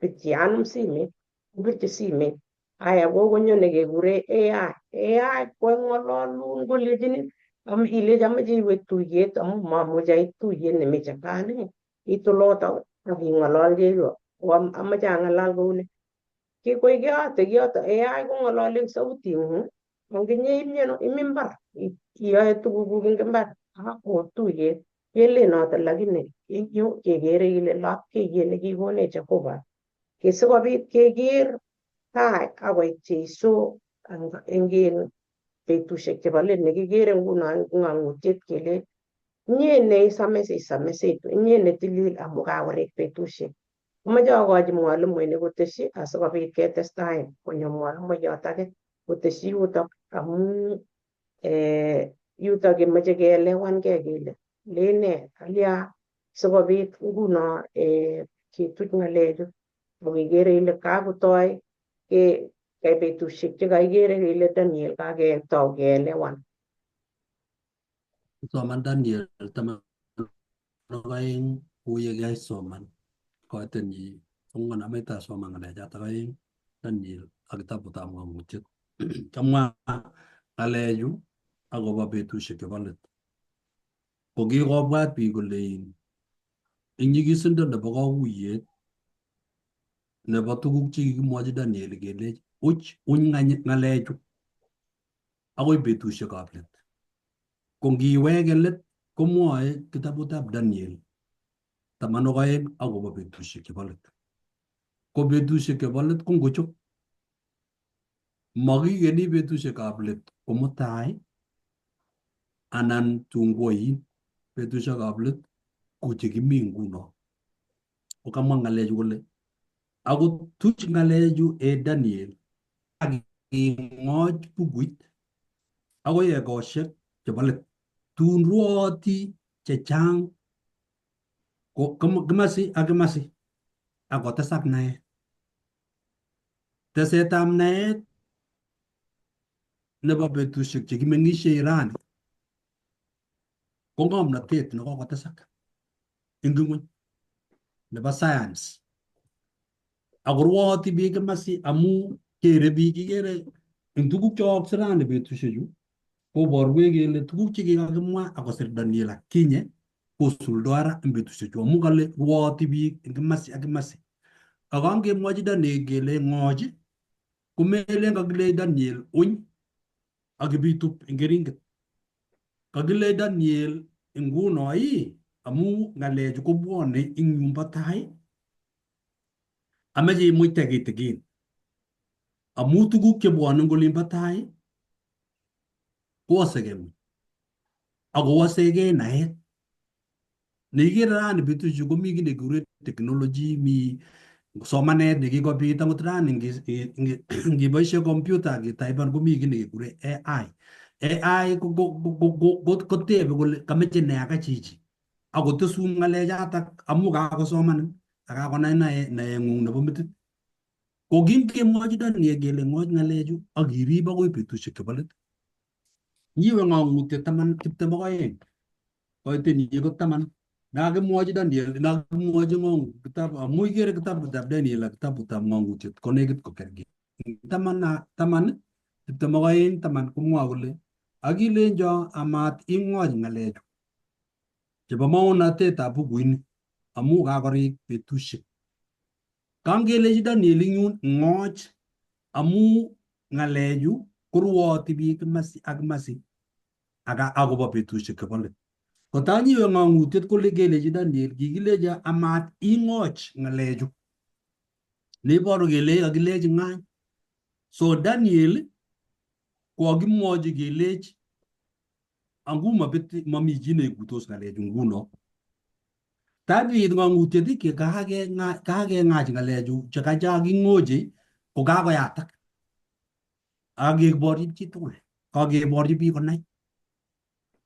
pityan simet ibirchi simet aya kokonyone kekure AI kong'ololun kolejin ilechi amoche iwe tuyet amu mamuch ait tuyet nemi Japan itu oloto aking'ololchi amoche ang'alal kouni kikoyote kiyoto AI kong'ololi eng sautit ng'ung imi mbar iyoe tugukuk eng mbar ako tuyet kelenote lakini eng yu kekere ile lapkeiyet nekikonech Jehovah sikobit keker tai akoit Jeiso eng betusiek chebo let nekikere nguno eng ng'ang'utiet kele inye neisomeseitu inye netilil amu kakorek betusiek. Amoche akochi mwalimuinik koteshi asikobit ketestai konyo mwalimuiyot age koteshi yutok amu yutok kemoche keelewangei kele lene kalya sikobit nguno ketuch ng'alechu akikere ile kakotoi betusiek chekaikere ile Daniel kaketou keelewan. Soman Daniel 12 kou yekiasoman koitenyi kongonam soman ng'alechoto oeng Daniel ak kitabutab ng'ang'utiet. Kamwa ng'alechu akobo betusiek chebo let. Ko kikobwat biik kole eng nyigisindo nebo kakuyet nebo tuguk chekikimwochi Daniel kelech uny ng'alechu akoi betusiekab let. Ko ngiweke let komwoe kitabutab Daniel 12 akobo betusiek chebo let. Ko betusiek chebo let ko ngocho makikeni betusiekab let ko mutai anan tun koin. Betusiekab let ko chekimi nguno. Ko kamwa ng'alechu kole ako tuch ng'alechu Daniel aking'och bukuit akoi ekosiek chebo let tun ruoti chechang kimasi ak kimasi akotesak naet. Tesetab naet nebo betusiek chekimeng'isie rani ko ng'omnotet nekokotesak eng ng'ony nebo science. Ako ruoti biik kimasi amu kere biik ikere eng tuguk cheyookse rani betusiechu koborwech kele tuguk chekikakimwa akosir Daniel Akinye kosuldoi ra eng betusiechu amu kale rwooti biik eng kimasi ak kimasi. Ak angemwochi Daniel kele ng'och komelen kakile Daniel uny ak ibitup eng keringet. Kakile Daniel nguno amu ng'alechu kobwone eng yumbo tai ameche imuite kitikin amu tuguk chebwone eng olimbo tai kowosegei akowosegei naet. Neikere rani betusiechu komi kiy nekikure technology, mi somanet nekikobit akot rani ngiboisie computer kitaipan komi kiy nekikure AI. AI kotebe kole kameche ne aka chichi akotesun ng'alechatak amu kakosomanin ak kakonai naeng'ung nebo metit. Ko kingemwochi Daniel kele ng'och ng'alechu ak kirib akoi betusiek chebo let. Nyiwe ng'ang'utiet 22 koitenyi ko 10 nakimwochi Daniel nakimwochi ng'ong kitabu amu ikere kitabutab Daniel ak kitabutab ng'ang'utiet ko nekit kokergei. 10 komwoe kole akilenjo amat ing'och ng'alechu chebo maunotetab bukuini amu kakorik betusiek. Kangelechi Daniel ing yun ng'och amu ng'alechu korwoti biik kimasi ak kimasi akobo betusiek chebo let. Kotanyiwe ng'ang'utiet kole kelechi Daniel kikilechi amat ing'och ng'alechu neiboru kele kakilechi ng'any. So Daniel kokakimwochi kelechi angu mami chi neikuitos ng'alechu nguno. Tabit ng'ang'utiet kakeng'ach ng'alechu chekaking'ochi ko kakoyatak akeborchi chitugul, kakeborchi biik konai.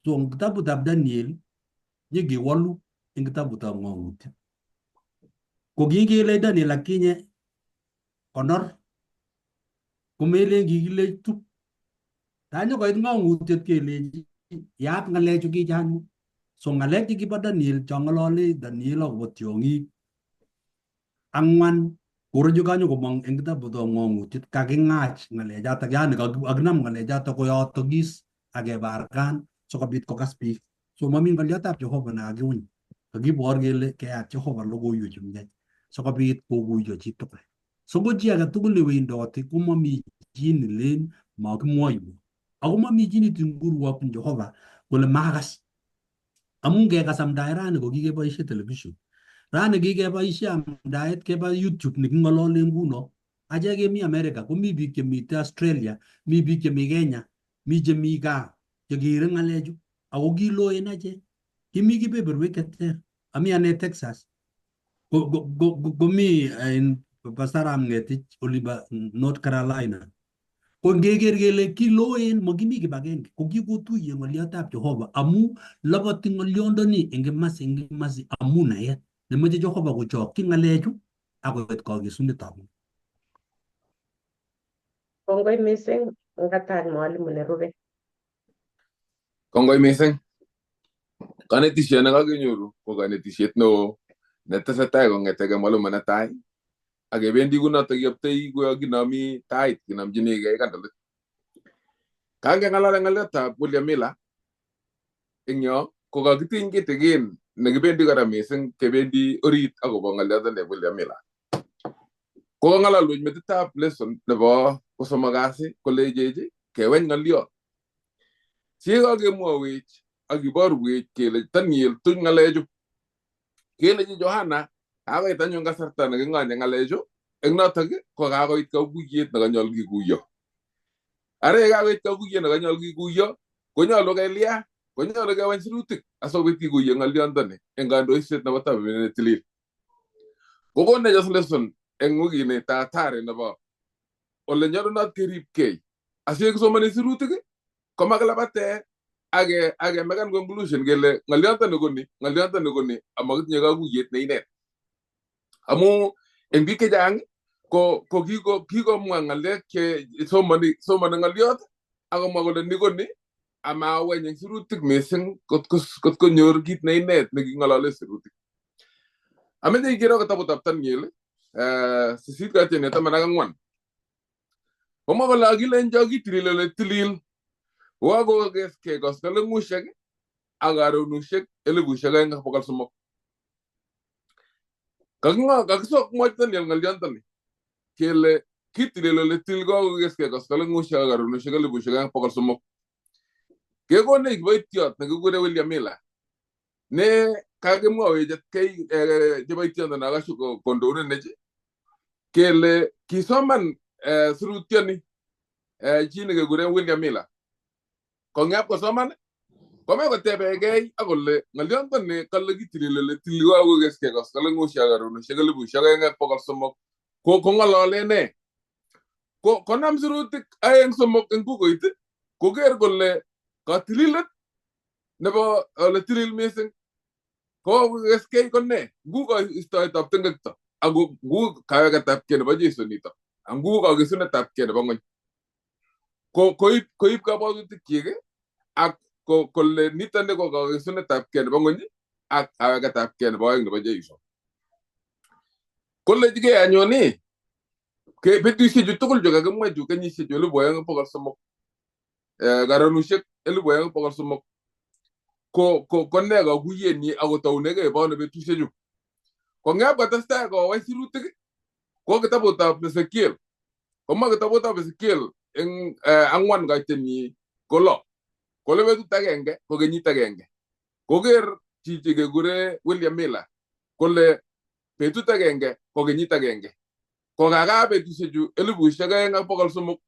So eng kitabutab Daniel nyekewolu eng kitabutab ng'ang'utiet. Ko kikele Daniel Akinye konor komelen kikilech tup. Tanyokoit ng'ang'utiet kelechi yaat ng'alechu kichang. So ng'alek chekibo Daniel chong'olole Daniel akobo tiong'ik 4 korochu kanyokomong eng kitabutab ng'ang'utiet kaking'ach ng'alechatak yani kakinam ng'alechatak koyotokis akebarkan sikobit kokas biik. So mami ng'oliotab Jehova nekakiuny. Kakibor kele keyat Jehova logoiwek chemiach sikobit kokuiyo chitugul. So ko chi age tugul newendoti komami chi nelen makimwoiwo. Ako mami chi netingurwokyin Jehova kole makas. Amu ngekas amdaet rani ko kikeboisie television. Rani kikeboisie amdaet keba YouTube neking'olole nguno. Ache kemi America, komi biik chemite Australia, mi biik chemi Kenya, mi chemi gaa chekere ng'alechu ako kiloen ache. Kimi kebeberwek cheter. Ami ane Texas. Komi Pastor Amngetich Oliver North Carolina. Ko ngeker kele kiloen makimi kibagenge ko kikotuiye ng'oliotab Jehova amu labati ng'oliondoni eng kimasi amu naet nemoche Jehova kochokchi ng'alechu akoet kakesunetab ng'ony. Kongoi mising ngatach mwalimu nerube. Kongoi mising. Kanetisiet nekakenyoru ko kanetisiet neo netesetai kong'etege mwalimu netai akebendi kunoto kiyoptoi kuyo kinomi tait kinomchinigei kandolit. Kangeng'alale ng'aliotab William Miller eng yo ko kakitiny kitikin nekibendi kora mising kebendi orit akobo ng'aliotab William Miller. Kokang'alalwech metitab lesson nebo kosomok kasi kolejechi keweny ng'oliot. Sikakemwowech akiborwech kele Daniel tuny ng'alechu. Kelechi Johana kakoit anyun kasarta neking'onye ng'alechu eng notok ko kakoit kakuyet nekanyol kikuyo. Are kakoit kakuyet nekanyol kikuyo konyolu kelya konyolu keweny sirutik asikobit kikuyo ng'oliondoni eng kandoiset nebo tabinet netilil. Kokonech lesson eng wikini tatari nebo ole nyolunot keribkei asikisomani sirutik komakilabate age mekan conclusion kele ng'oliondoni koni amakitinye kakuyet neinet. Amu eng biik chechang ko kikomwa ng'alek che somani ng'oliot akomwa kole ni koni amaweny eng sirutik mising kot konyor kit neinet neking'olole sirutik. Ameche ikero kitabutab Daniel 8:14 Komwa kole akilen cho kitilil ole tilil kokakokeske koskoleng'ushek ak karonushek 2,300. Kakisok Daniel ng'olyondoni kele kitilil ole tilil kokakokeske koskoleng'ushek ak karonushek 2,300. Kekone kiboityot nekikure William Miller ne kakimwawech atkei cheboityondon akashu kondounenechi kele kisoman sirutyoni chi nekekure William Miller kong'ep kosoman kome kotebegei akole ng'olyondoni kale kitilil ole tilil kokakokeske koskoleng'ushek ak karonushek 2,300 ko ng'olole ne? Konam sirutik 2-3 eng bukuit koker kole katililet nebo ole tilil mising kokakokeske ko ne? Ngu koistoetab tengekto ako ngu kaweketabkei nebo Jeiso nito ngu kakesunetabkei nebo ng'ony koib kabwatutik chik ak kole nitoni ko kakesunetabkei nebo ng'ony ak kaweketabkei nebo oeng nebo Jeiso. Kolechigei anyoni betusiechu tugul chu kakimwa chu kenyisiechu 2,300 karonushek 2,300 ko ne kakuyenyi akotounegei bono betusiechu. Kong'ep kotestai kowai sirutik ko kitabutab Ezekiel komwa kitabutab Ezekiel eng 4 kaitenyi ko 6 kole betut agenge ko kenyit agenge. Koker chichi kekure William Miller kole betut agenge ko kenyit agenge. Kokaka betusiechu 2,300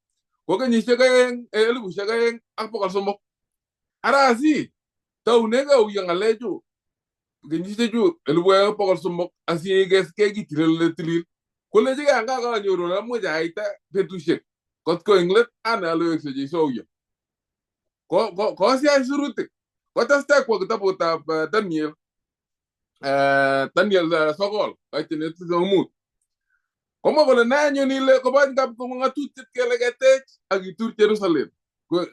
ko kenyisiek 2,300. Arasi taunegei uyo ng'alechu kenyisiechu 2,300 asikeske kitilil ole tilil. Kolechigei anga kanyoru amuch aita betusiek kotko eng let ane alowekse Jeiso uyo. Kosiach sirutik kotestai kwo kitabutab Daniel 9 kaitenet 5. Komwa kole nanyun ile kobany kap ng'atutiet kele ketech ak kitur Jerusalem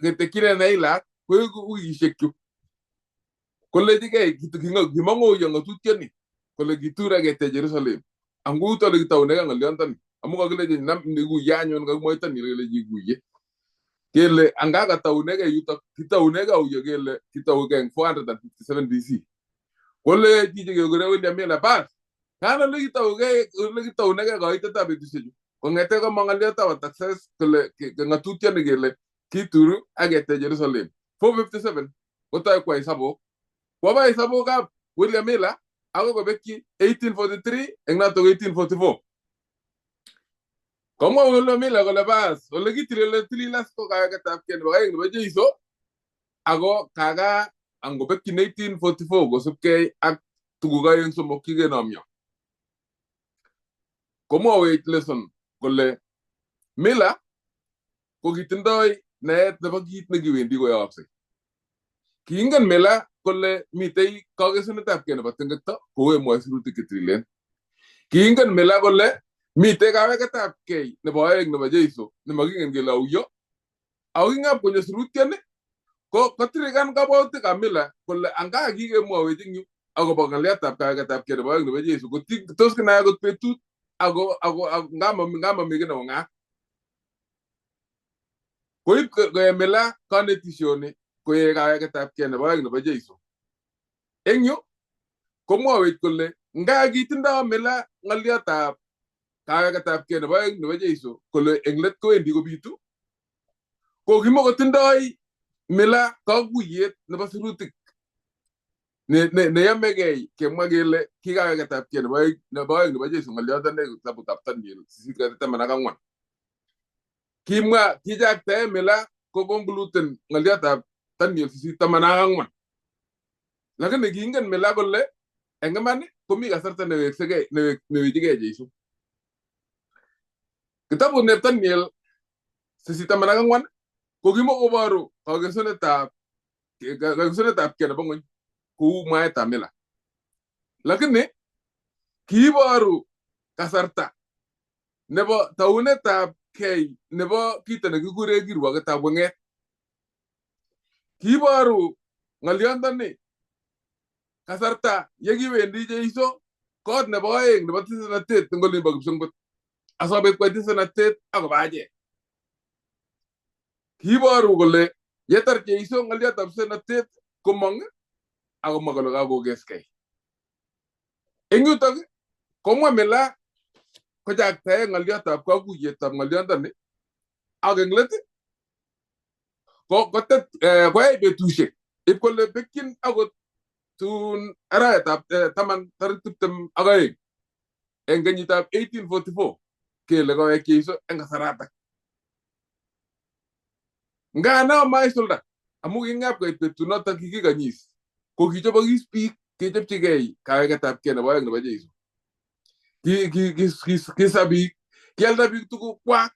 ketekyine neilat koeku wikishekchu. Kolechigei kimong'u uyo ng'atutioni kole kitur ak ketech Jerusalem angut ole kitaunegei ng'olyondoni amu kakilechi nikuye anyun kakimwaita kele kikuye kele anga kataunegei yutok kitaunegei uyo kele kitaugei eng 457 BC. Kole chichi kekure William Miller bas kan ole kitaunegei kaitetab betusiechu kong'ete komong ng'olyotab Artaxerxes kole ng'atutioni kele kituru ak ketech Jerusalem 457 kotoi kwa isabuk kwaba isabukab William Miller akoi kobekyi 1843 eng notok 1844. Komwa William Miller kole bas ole kitilil ole tilil as ko kaweketabkei nebo aeng nebo Jeiso ako kaka angobekyi 1844 kosubkei ak tuguk 2-3 kikenomyo. Komwawech lesson kole Miller ko kitindoi naet nebo kit nekiwendi koyooksei. Kiingen Miller kole mitei kakesunetabkei nebo tengekto kou emwoe sirutik chetililen. Kiingen Miller kole mitei kaweketabkei nebo oeng nebo Jeiso nemakingen kele auyo. Ako king'ap konyo sirutyoni ko kotirikan kabwatutikab Miller kole anga kikemwawech eng yu akobo ng'alyotab kaweketabkei nebo oeng nebo Jeiso ko tos kinae akot betut ako nga mami ki neung'at. Koib koe Miller kanetisioni koe kaweketabkei nebo oeng nebo Jeiso. Eng yu komwawech kole nga kitindoi Miller ng'olyotab kaweketabkei nebo oeng nebo Jeiso kole eng let kowendi kobitu ko kimakotindoi Miller kakuyet nebo sirutik neyomegei kemwa kele kikaweketabkei nebo oeng nebo Jeiso ng'olyondoni kitabutab Daniel 8:14. Kimwa kichaktae Miller kokonkluden ng'olyotab Daniel 8:14. Lakini kiingen Miller kole eng iman komi kasarta newechigei Jeiso. Kitabut neb Daniel 8:14 ko kimakoboru kakesunetabkei nebo ng'ony kou mwaetab Miller. Lakini kiiboru kasarta nebo taunetab kei nebo kito nekikure kirwogetab weng'et. Kiiboru ng'olyondoni kasarta yekiwendi Jeiso kot nebo oeng nebo tisanatet eng olimbo kipsengwet asobet kwai tisanatet akoba achek. kiboru kole yetar Jeiso ng'oliotab senatet komong akomwa kole kakokeskei. Eng yutok komwa Mila kochaktae ng'oliotab kakuyetab ng'oliondoni ak eng let kotet koyai betusiek ip kole bekyin akot tun arawetab taman tarik 22 eng kenyitab 1844 kele kowek Jeiso eng kasaratak. Ngana maisulda amu king'ap koit betunotok kikikanyis ko kichobokis biik kechopchigei kaweketab kei nebo oeng nebo Jeiso. Kisa biik kialda biik tuguk kwak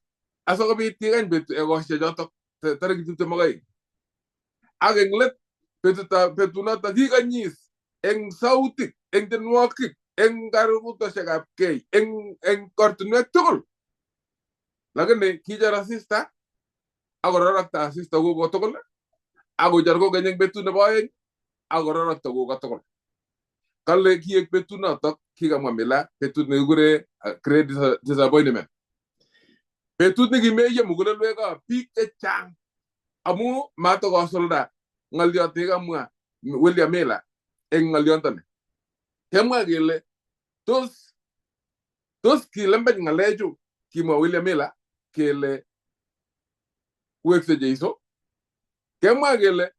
asikobit kikany egosiechotok tarik 22 ak eng let betunotok kikanyis eng sautik, eng tienwogik, eng karutosiekab kei, eng kortunwek tugul, lakini kichor asista akororokta asista kuko tugul akochor kokeny eng betut nebo oeng akororokta kuko tugul. Kale kiek betunotok kikamwa Mila betut nekikure Great Disappointment, betut nekimeiyo mugulelwekab biik chechang amu matokosulda ng'oliot nekamwa William Mila eng ng'oliondoni. Kemwa kele tos kilembech ng'alechu kimwa William Mila kele wekse Jeiso. Kemwa kele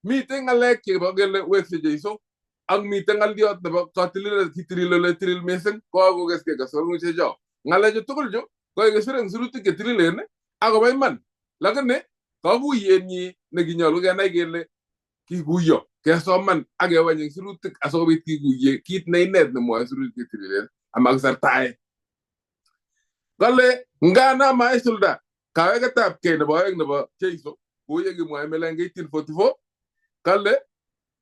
mitei ng'alek chebo kele wekse Jeiso ak mitei ng'oliot nebo katililet kitilil mising kokakokeskei kasarung'usiecho. Ng'alechu tugul chu kokakisir eng sirutik chetililen akobo iman, lakini kakuyenyi nekinyolu kenai kele kikuyo kesoman ak kewany eng sirutik asikobit kikuye kit neinet nemwoe sirutik chetililen amakisartae. Kale ngana maisulda kaweketab kei nebo oeng nebo Jeiso kou yekimwae Mila eng 1844, kale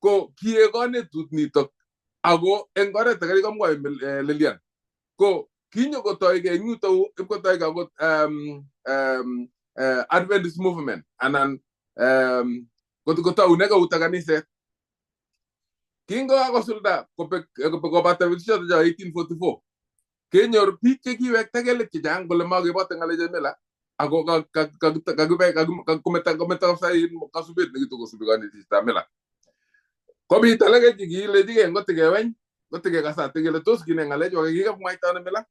ko kiek konetut nitok ako eng oret ake kamwae Lilian ko kinyokotoigei eng yutou ipkotoigei akot Adventist movement anan kotoune eut ak kaniset. Kingokakosulda kobata betusiechoto 1844 kenyor biik chekiwekta kelet chechang kole makebote ng'alecho Mila ako kakometo kasubet nekitokosubi kanetisietab Mila. Kobit alake chekilechigei ngotikeweny ngotikekasate kele tos kine ng'alechu kikamwaita ano Mila.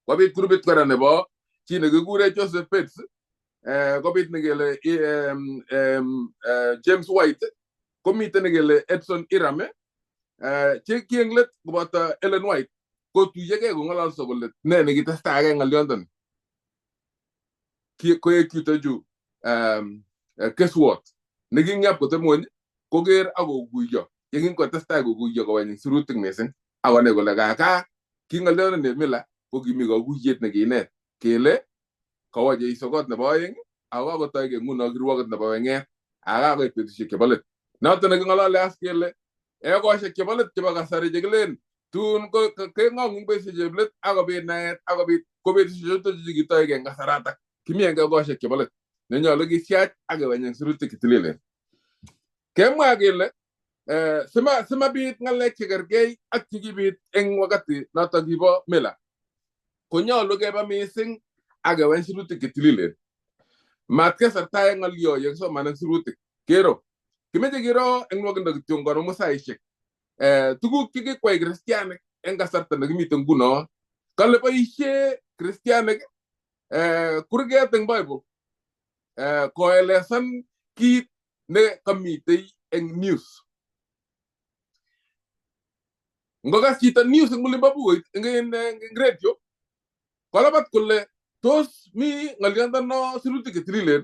Kobit grupit kora nebo chi nekikure Joseph Bates, kobit nekele James White, komite nekele Edson Irame, che ki eng let koboto Ellen White kotuyekei kong'ololso kole ne nekitestai eng ng'oliondoni. Koek yutochu keswot neking'ap koteb ng'ony koker akokuyo yekingotestai kokuyo koweny eng sirutik mising akonai kole kaka ki ng'oliondoni Mila ko kimi kakuyet nekinet kele kawo Jeiso kot nebo oeng ako kakotoigei nguno kirwoket nebo weng'et akakoit betusiek chebo let. Noto neking'olole as kele egosiek chebo let chebo kasari chekilen tun keng'ong eng betusiek let akobit naet akobit ko betusiek choto chekitoigei eng kasaratak kimi eng egosiek chebo let nenyolu kisiach ak keweny eng sirutik chetililen. Kemwa kele simabit ng'alek chekergei ak chekibit eng wakati noto kibo Mila konyolu keba mising ak keweny sirutik chetililen. Matkesartae ng'olyo yekisoman eng sirutik. Kero kimeche kiro eng nwokindo kityo ngonom saisiek tuguk chekikwai kristianik eng kasarta nekimite nguno. Kale boisie kristianik kurget eng Bible koelesan kit ne kamitei eng news. Ngokas chito news eng olimbo bukuit eng radio kolabat kole tos mi ng'oliondono sirutik chetililen,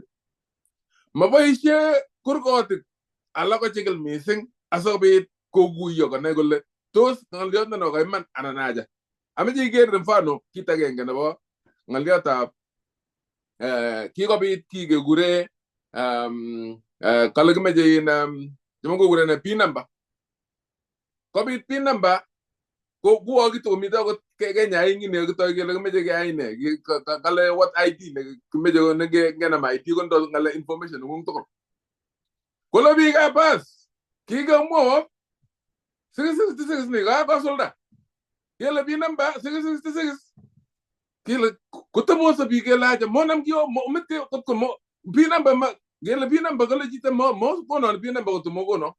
maboisie kurgotik alak kochikil mising asikobit kokuyo konai kole tos ng'oliondono kaiman anan aja. Ameche iker mfano kit agenge nebo ng'oliotab kikobit ki kekure kale kimeche kokure pin number. Kobit pin number ko kuo kitokomite akot Kenya ingine kitoi kele kimeche keyai ne kale what ID kimeche ngenam ID kondo ngale information ng'ung tugul. Kole biikab bas kikamwa 666 ni kakosulda kele pin number 666 kele kotomoso biik kele aja monam kio omete kotko pinamba ma gele pinamba gele jita mo kono pinamba ko tumo kono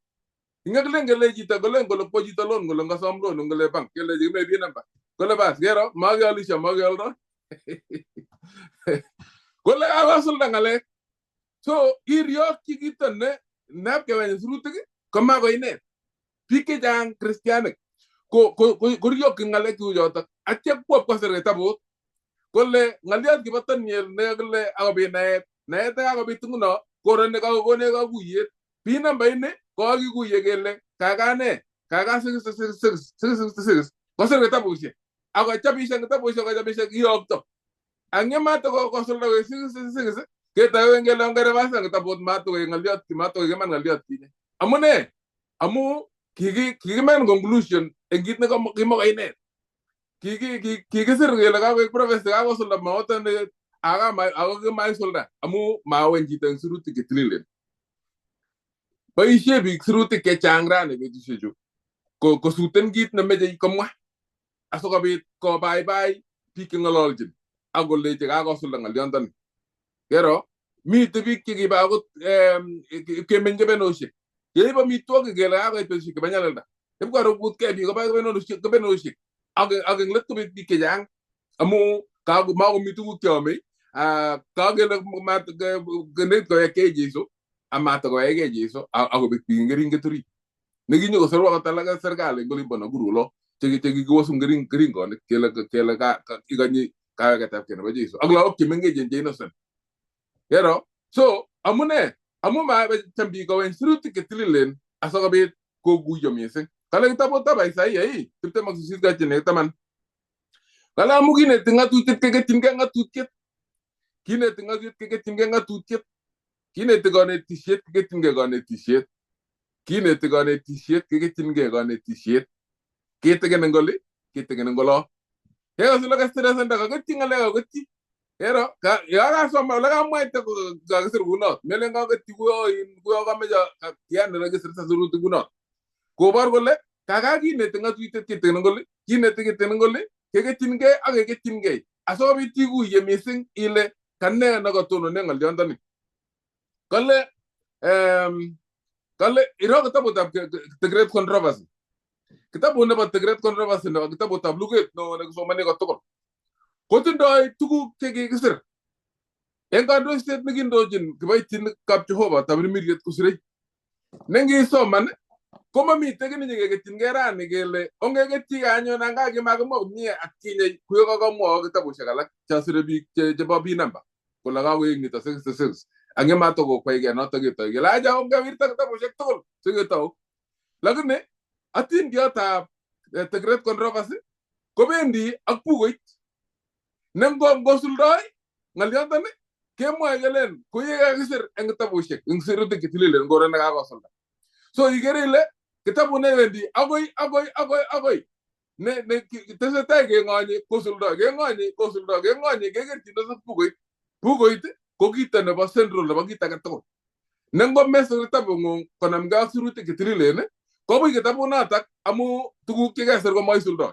inga gele jita gele ngolo po jita lon ngolo ngasam lon ngole bang gele jime pinamba gole bas gero magi alisha magi aldo gole awasul dangale so irio kigita ne nap ke wen srutigi kama ko ine pike jang kristianik ko rio ngale ku jota acce pop ko sere tabu gole ngaliat ki batan yel ne gele agabi na ta agabi tunguno korone ka gone ka guye pinamba ine ko gi guye gele kaga six ko sere tabu sie ako chabi seng tabu so ka chabi seng yopto angema to ko solo six ke tayo ngelo ngere basa ngtabot mato ngaliat ki mato ke man ngaliat ki amune amu kigi man conclusion engit ne ko mo kaine kigi sir ngelo ka ko professor ka ko solo mawta ne aga mai aga ke mai solda amu mawen jitang suruti ke trillion bai shebi suruti ke changra ne be tisheju ko suten git na meje ko mwa aso ko bit ko bye piki ngololjin agol le ga ko solo ngaliondan Pero mi tebi ki ba ko ke menje benoshi. Ye ba mi to ke gela ga pe shi ke banyalda. Tem ko ro but ke bi ko ba benoshi ke benoshi. Ag let ko bi ke jang amu ka go ma ko mi tu ke me ka ge ma ke ne ko ke jiso ama to ko ke jiso ago bi ngiri ngeturi. Ne gi nyo so ro ka talaga sergale ngoli bono gurulo. Tegi go so ngiri ngiri ngo ne ke la ka igani ka tap ke ne ba jiso. Agla ok ke menge je no sen. Yero so amune amuma be tambi ko en fruit ke tililen asoga be ko guyo misen kala kita bota ba sai ai tipte mak sis ga tene taman kala mugine tinga tutit ke tinga nga tutit kine tinga tutit ke tinga nga tutit kine tigone t-shirt ke tinga gone t-shirt kine tigone t-shirt ke tinga gone t-shirt ke tegene ngolo he so laga stress anda ga tinga le ga Pero ya so ma la mo ite ga sir gunot mele nga ga tigo in go ga meja ya ne ga sir sa zuru gunot ko bar golle kaga gi ne tinga tuite ke ten golle gi ne te ten golle ke tinge age ke tinge aso bi tigu ye missing ile kanne na ga tono ne ngal yandani kalle kalle iro ga tabu tab the great controversy kitabu ne ba the great controversy no kitabu tab luget no ne so mane ga to Kotin doi tugu kege kisir. Enga do state migin dojin kibay tin kap Jehovah tabri mirget kusire. Nengi so man koma mi tegini nyege tin gera ni gele onge ge ti anyo nanga ge magmo ni akinye kuyo ga mo ga tabu shagala chasire bi je babi namba. Kola ga we ni ta 66. Ange ma to go kwege no to ge to ge la ja onge wirta tabu shek tol. Sige to. Lagne atin dia ta the great controversy ko bendi ak pugoit Nengo gosul doy ngalianta ne ke mo yelen ko yega gisir en tabu shek en siru de kitile ngoro na ga gosul so yigere le kitabu ne wendi agoy ne tese tage ngani gosul doy ge ngani ge gerti no pugoy ko kita ne ba central ba kita ka to nengo meso tabu ngon konam ga siru de kitile ne ko bu kitabu na tak amu tugu ke ga ser go moy sul doy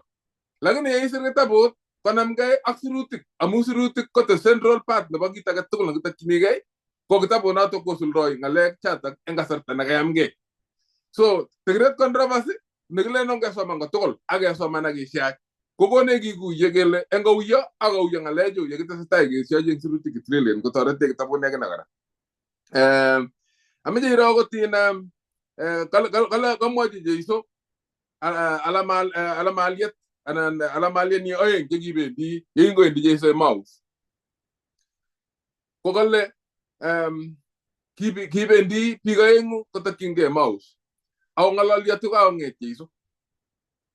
lagene yisir tabu Kanam gay aksurutik amusurutik ko the central part na bagita ka tukul na kita kinigay ko kita po na to ko sulroy ngalek chatak engasar tanagayam ge so the great controversy negle no ga so manga tukul aga so managi siya ko go negi gu yegele enga uya aga uya ngalejo yegita sa tay siya jeng surutik trillion ko tore te kita po nega nagara ameje ro go tina kala gamoji je so alamaliyat anan alamalian ni oyen jegibe di yengo en DJ say mouse ko galle kibe ndi pigayengu ko takinge mouse aw ngalal yatu ka ngeti so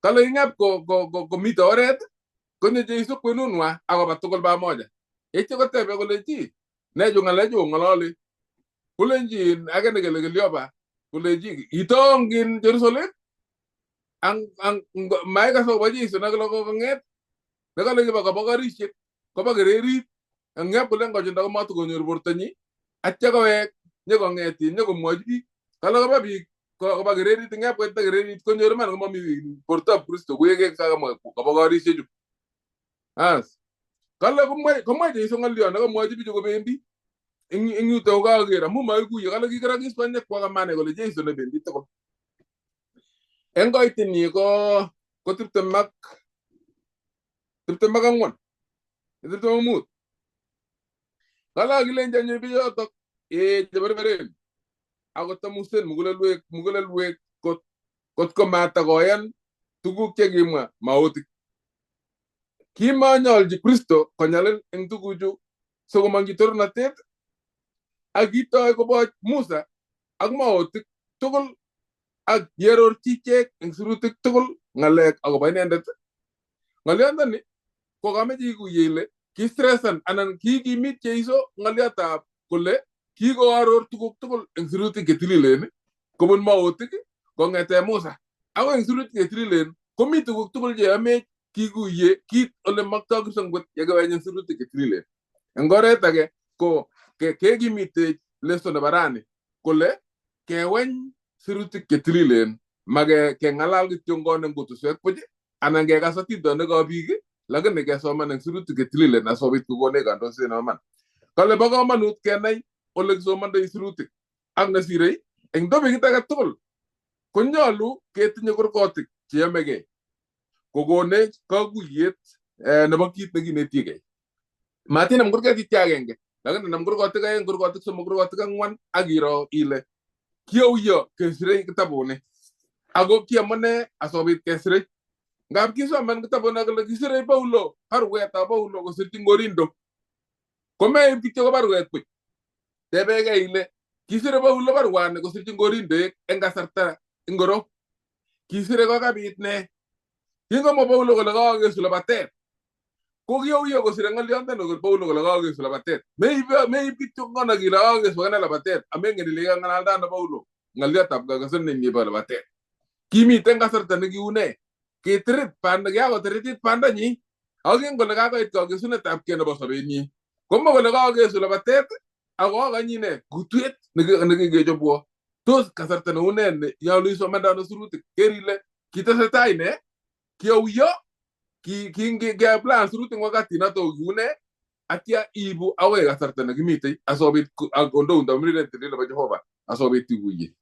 kala ingap ko mitoret ko ne jesu ko nunwa awa batugol ba moja eche ko tebe ko leji ne jo ngalejo ngalali kulenji aga ne gele lioba kulenji itongin Jerusalem ang may kaso baji so naglo ko nget nagalo ba ka bagarishi ko bagareri ang ngap ko lang ko jinda ko matu ko nyor bortani atya ko e nyego ngeti nyego moji kala ba bi ko bagareri tinga ko tagareri ko nyor man ko mi porta kristo ko yege ka mo ko bagarishi ju as kala ko may so ngalio na ko moji bi ko bendi eng yuto kager amu maikuye kale kikeragis konyek kwa kamane kole Jeiso ne bendi tugul. Eng koitinyi ko 24 25 kala kilenja nyo biyotok cheberberen akot tamusen mugulelwek kot ko matakoyan tuguk chekimwa maotik. Kimanyolji Kristo konyalil eng tuguchu sikomongji tornatet ak kitoi koboch Musa ak maotik tugul ak yerorchi ichek eng sirutik tugul ng'alek akobo inendet. Ng'olyondoni ko kameche ikuye ile kistresan anan kikimit Jeiso ng'olyotab kole kikoaror tuguk tugul eng sirutik chetililen kobun maotik kong'ete Musa ako eng sirutik chetililen komi tuguk tugul cheyamech kikuye kit ole maktoi kipsengwet yekeweny eng sirutik chetililen. Eng oret age ko kekimite leso nebo rani kole keweny sirutik chetililen make keng'alal kityo ngone kutuswek buch anan kekas atindonekab biik lakini kesoman eng sirutik chetililen asikobit kokonech kandoiset nebo iman. Kale bo komonut kenai ole kisomandoi sirutik ak nesirei eng topikit age tugul konyolu ketinye kurgotik cheyamegei kokonech kakuyet nebo kit nekinetigei. Matinam kurgotik agenge lakini nam kurgotik aeng, kurgotik somok, kurgotik ang'wan ak iro ile kiauyo kesirei kitabuni ako kiamune asikobit kesirei. Ngap kisoman kitabuni kole kisirei Paulo barwetab Paulo kosirchi Ngorindo komeib kityo ko barwet buch. Tebegei ile kisirei Paulo barwani kosirchi Ngorindoek eng kasarta ingoro. Kisirei kokabit ne kingomwa Paulo kole kakesu labatet ko kiauyo kosire ng'olyondoni kole Paulo kole kakesu labatet. Meib kityo ngona kile kakesu akane labatet amengen ile kang'alalda na Paulo ng'olyotab kakasen nebo labatet. Kimiten kasarta nekiune kitirit panda kiakotiritit pandanyi ako ken kole kakoit kakesunetab kei nebo sobenyi komwa kole kakesu labatet ako kakanyi ne kutwet nekikechobwo. Tos kasarta neune ne nyolu isomandano sirutik ker ile kitesetai ne kiauyo kingeplan sirutik wakati noto kiune atya ibu akoi kasarta nekimitei asikobit kondoun tamirmiriet nebo Jehova asikobit ikuye.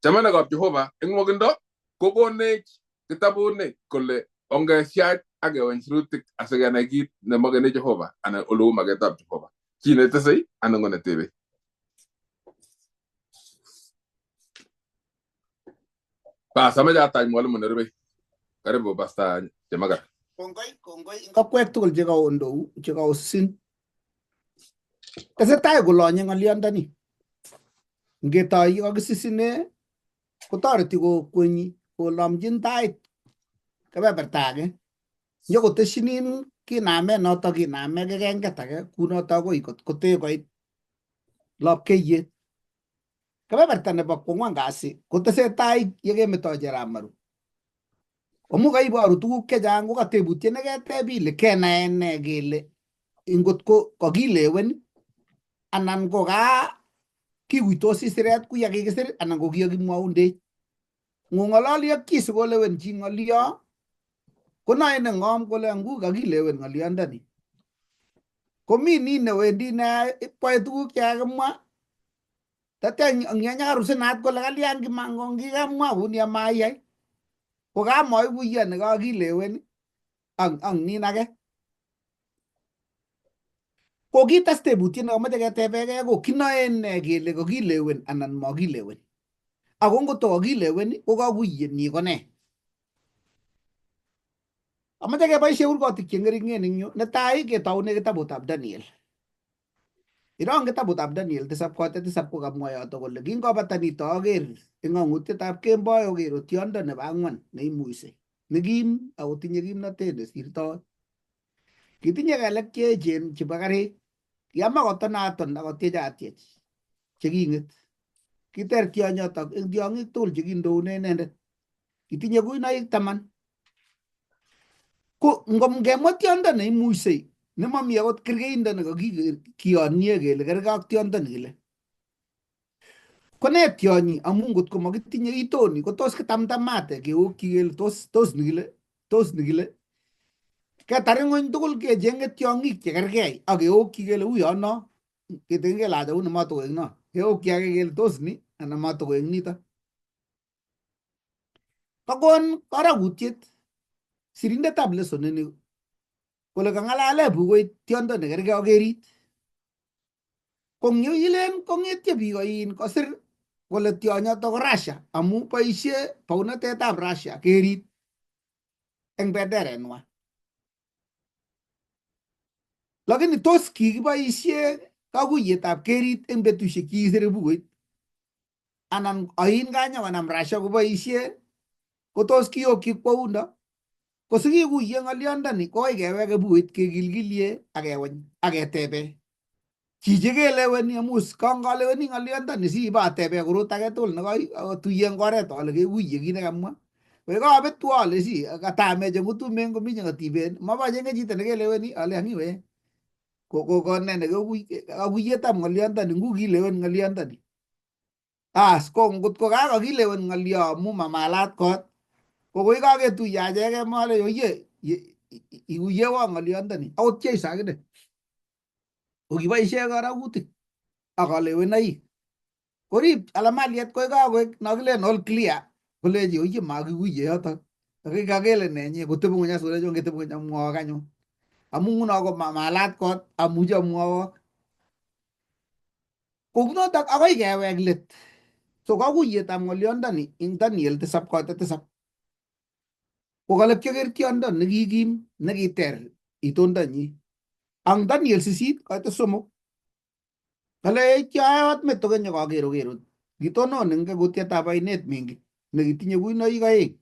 Chamanekab Jehova eng nwokindo kokonech kitabuni kole ongesiach ak keweny sirutik asikenai kit nemokenei Jehova anan oleu maketab Jehova. Chi netesei anan ko netebe. Bas amache atach mwalimu nerubei. Karibu Pastor Chemagar. Kongoi ngokwek tugul chekaondou chekaosin tesetai kolonye ng'olyondoni ngetoi kakisisine kotoreti kokwenyi kolomchin tait kebeberta age nyokoteshinin kiname noto kiname kekenget age kunoto akoi kote koit lapkeiyet. Kebeberta nebo kwang'wan kasi kotesetai yekemetoi Jerab Maru amu kaiboru tuguk chechang ko katebutiet neketeb ile kenae ne kele ingot ko kakilewen anan ko kikuitosi siret kuya kikisir anan ko kiyakimwaundech. Ngong'ololi ak chi sikolewen chi ng'olyo konoe ne ng'om kole ngu kakilewen ng'olyondoni. Komi ni newendi ne ipkoe tuguk chekakimwa tatya nyanyarusenat kole kalyan kikamwa kuni amayai ko kamoikuye nekakilewen ak nin age. Ko kites tebutiet nekomoche ketebekei ko kinoe ne kele kakilewen anan makilewen. Ako ngot kakilewen ko kakuyet nyi ko ne. Amoche keboisie kurgotik cheng'ering'en eng yu. Netai ketoune kitabutab Daniel. Irong kitabutab Daniel 7:7 kokamwa yoto kole kingobata nito aker eng ng'ang'utietab kemboi aker tiondo nebo ang'wan neimuisei nekim akotinye kimnotet nesirtoi. Kitinye kelek cheechen chebo karik kiama kotonaton akotiechatiech cheking'et. Kiter tionyotok eng tiong'ik tugul chekindoune inendet. Kitinye kuinoik 10. Ko ngemwa tiondo neimuisei nemami akot kerkeindo nekakiyonye kele kergei ak tiondo nekile. Ko ne tionyi amu ngot ko makitinye itoni ko tos kitamtamate keokyi kele tos nikile. Ketar ng'ony tugul kecheng'e tiong'ik chekergei ak keokyi kele uyono kiten ke la jaun ma to no ke o kya ke gel tos ni ana ma to ni ta kagon kara gutiet sirinde table sonene kole kangalale bugoy tiondo ne kerge ogerit kongyo yilen kongetye biik oin kosir kole tionyo to ko Russia amu boisie paunatetab Russia kerit eng benderenwa lakini tos kikiboisie kakuyetab kerit eng betusiek kiisere bugoit anan oin kanyo konam Russia koboisie ko tos kiyokyi kwoundo ko sikikuye ng'olyondoni koi keweke bugoit kekilkilye akeweny aketebe chichi keleweni amus kangaleweni ng'olyondoni si ibatebe korot age tugul nekotuye eng oret ale kekuye kit nekamwa we kabetwo ale si katameche ngutumen kominye katiben mabachenge chito nekeleweni ale angiwe ko ne kakuyetab ng'olyondoni ngu kilewen ng'olyondoni as ko ngotko kakokilewen ng'olyo amu mamalat kot ko koi kaketuye acheke male oye ikuyewo ng'olyondoni akot Jeiso akine kokiboisie karakutik ak kalewenoik korib alamaliet koi kakoek nakilen all clear kolechi oye makikuye yotok kakele nenyi kotebi ng'uny asikolechi ongetebi ng'uny amwowo kanyo amu nguno ko mamalat kot amuche amwowo kounotok akoi kewek let so kakuyetab ng'olyondoni ing Daniel 7:7 kokale kyoker tiondo nekikim nekiter itondonyi ang Daniel 8:3 kale kiayot meto kenyo kakerokerot kitonon eng kutietab ainet mingi nekitinye kuinoik aeng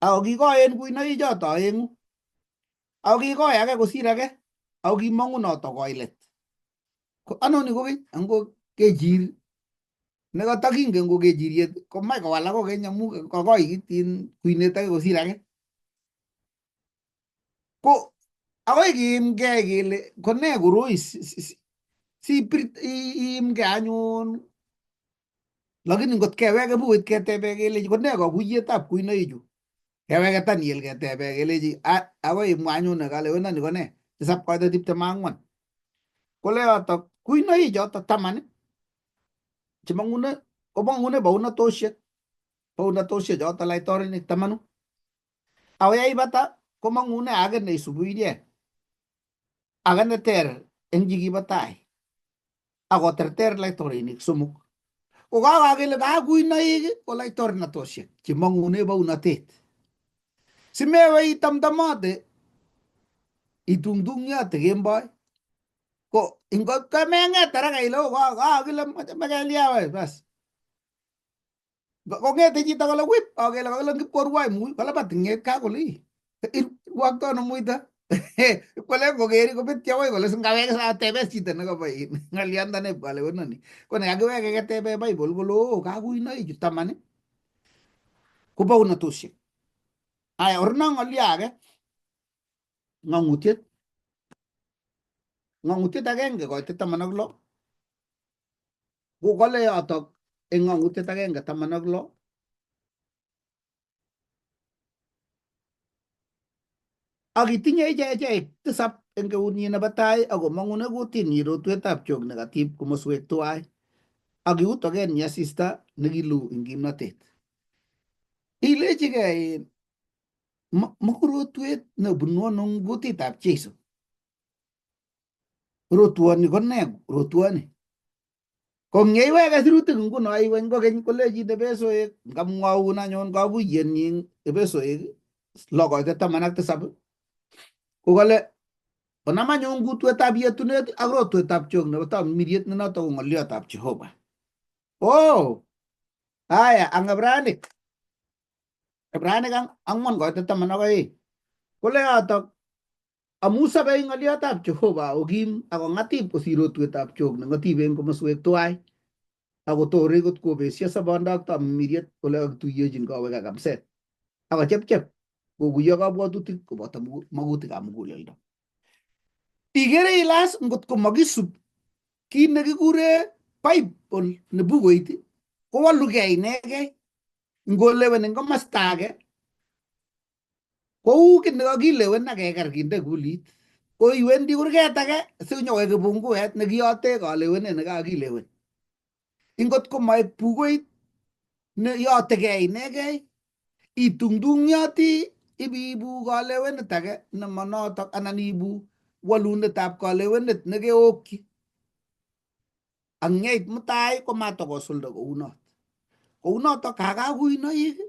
ako kikoen kuinoik choto aengu ako kikoi age kosir age ako kimong'u noto koilet ko anoni kokeny ango kejir nekatokingen ko kejiriet komach kowalak kokeny amu kokoit kuinet age kosir age ko akoi kiimgei kele kone koroi iimgei anyun lakini ngot keweke bukuit ketebe kelechi kone kakuyetab kuinoichu keweke Daniel ketebe kelechi akoi imwa anyun kalewenoni kone 7:24 kole yotok kuinoik choto 10 chemang'une komang'une bounatoshek choto laitorinik 10 ako yeibata komang'une age neisubu ichek age neter eng chikibo tai akoterter laitorinik 3 ko kakakele kakuinoik ko laitornatoshek chemang'une bounatet simewe itamtamote itungtung'yote kemboi ko ingot kameng'et haraka ile kakile mekelyawe bas kong'ete chito kole wip akele kakile kipkorwai mui kalabat ng'et kakole irwoktono muito kole kokeri kobetyo woi kole singaweke satebe chito nekabo ng'olyondoni kalewenoni ko nekakiweke ketebe Bible kole oo kakuinoichu 10 ko bounatoshek aya orno ng'olyo age ng'ang'utiet agenge koite 16 ko kole yotok eng ng'ang'utiet agenge 16 akitinye ichek 7 eng keunyi nebo tai ako mang'une kutinyi rotwetab chok nekatib komoswek tuwai akiutokenyi asista nekilu eng kimnotet ilechigei maku rotwet nebunu ano eng kutitab Jeiso rotwoni ko ne rotwoni kongeiweke sirutik nguno iweny kokeny kolejin Epesoek ngamwaun anyun kakuyenyi Epesoek 6:17 kokale konam anyun kutwetab yetunet ak rotwetab chok nebo tamirmiriet ne noto ko ng'oliotab Jehova haya ang Ibranik 4:12 kole yotok amu sabei ng'oliotab Jehova okim ako ng'atib kosir rotwetab chok ne ng'atiben komoswek tuwai ako tore kot kobesio sobondo ak tamirmiriet kole kakituyechin kowek ak kamset ako chepchep kokuyo kabwatutik koboto magutikab muguleldo igere ilas ngot ko makisub kit nekikure Bible ne bukuit kowalugei inegei ngolewen eng komasta age kou kit nekakilewen akeker kinde kulit ko iwendi kurget age sinyokoik kibunguet nekiyote kalewenet nekakilewen. Ingot ko moek bukuit neyotegei inegei, itungtungyoti ibiibu kalewenet age nemanotok anan ibu walunetab kalewenet nekeokyi. Angeit mutai komatokosulda kounot. Kounotok kakakuinoik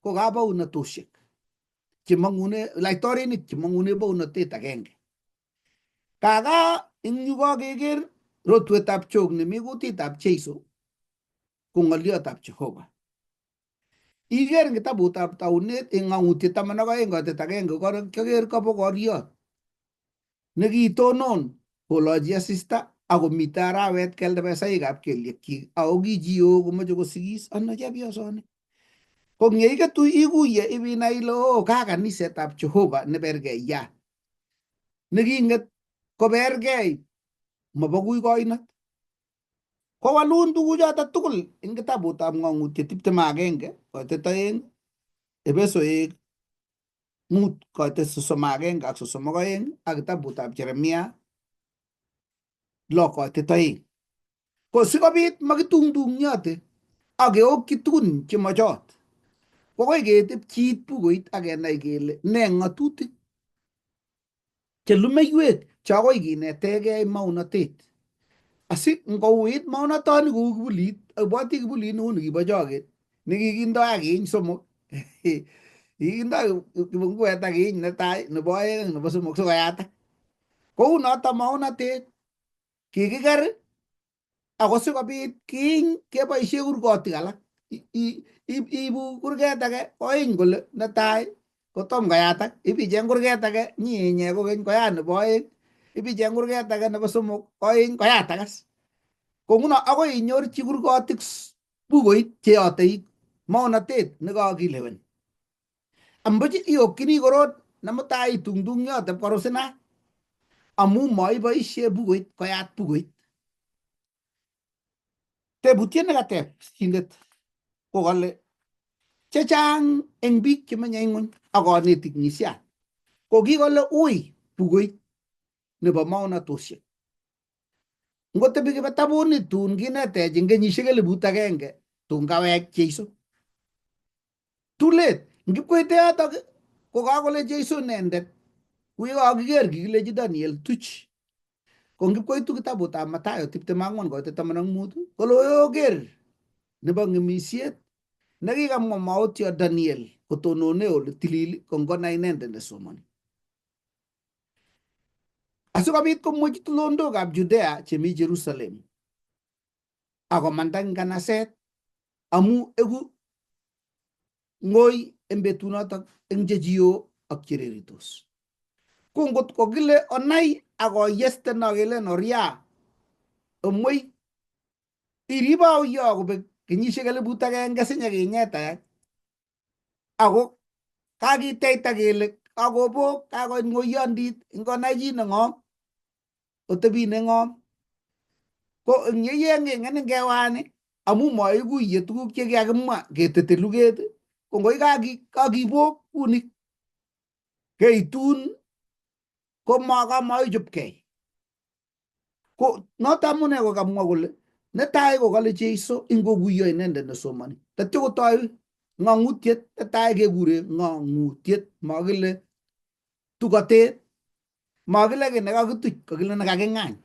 ko kabaunatoshek chemangune laitorinik chemangune baunatet agenge. Kaka ing yu kakeker rotwetab chok nemi kutitab Jeiso ko ng'oliotab Jehova. Iker ing kitabutab Taunet ing ng'ang'utiet 12:1 kaker kabokoriot nekitonon kolochi asista akomite arawet kelde pesaikab kelyekchik ako ki chio komoche kosigis ano chepyosoni. Ko ngeiketu ikuye ibinai ile ka kanisetab Jehova nebergei ya neking'et kobergei mabokui koinot. Kowalun tuguchoto tugul ing kitabutab ng'ang'utiet 21:2, Epesoek 5:31 ak 32 ak kitabutab Jeremia 6:2. Ko sikobit makitungtungyote ak keokyi tugun chemachot, kokoi ketib chiit bukuit ak kenai kele ne ng'atutik chelumeiwek chakoi kinetegei maunatet. Asi ngouit maunatoni kou kibulit, abwoti kibulit neu nikibo choget nekikindoi ak kiny somok kikindoi kibunguet ak kiny netai, nebo oeng, nebo somok sikoyatak. Kou noto maunatet kikiker ako sikobit kiny keboisie kurgotik alak. Ibu kurget age oiny kole netai kotom koyatak, ibicheng kurget age nyinye kokeny koyat nebo oeng, ibicheng kurget age nebo somok oiny koyatak as. Ko nguno akoi inyorchi kurgotik bukuit cheyotei maunatet nekakilewen. Ambuch iyokyini korot nemutai itungtungyote pkorusina amu maiboisie bukuit koyat bukuit. Tebutiet nekateb sindet ko kole chechang eng biik chemenye ng'ony ak kanetik ng'isiat ko kikole ui bukuit nebo maunatoshek. Ngotebi kitabuni tun kinetech eng kenyisiek 1000 tun kawek Jeiso. Too late. Ngipkoite yotok ko kakole Jeiso inendet ui kakiker kikilechi Daniel tuch. Ko ngipkoitu kitabutab Mathayo 24:15 kole oker nebo ng'emisiet nekikamwa maotio Daniel kotonone ole tilil ko ngonai inendet nesomani. Asikobit komwechi tulondokab Judea chemi Jerusalem akomanda eng kanaset amu eku ng'oi eng betunotok eng chechio ak chereritos. Ko ngot ko kile onai akoyesten akelen oria omwei iriba uyo kobek kenyisiek 1000 sinyekinyetaek ako kakiteita kele akobok kakoit ng'oiyondit ngonai chi neng'om otebi neng'om. Ko eng yeyengeng'en ngewani amu maikuye tuguk chekikakimwa ketete luget ko ngoi kakibok kunik keitun ko kamaichopkei. Ko noto amune kokamwa kole netai kokale Jeiso ingokuyo inendet nesomani tatyo kotoi ng'ang'utiet netai kekure ng'ang'utiet makile tukotet, makile ki nekakituch, kakile nekaking'any.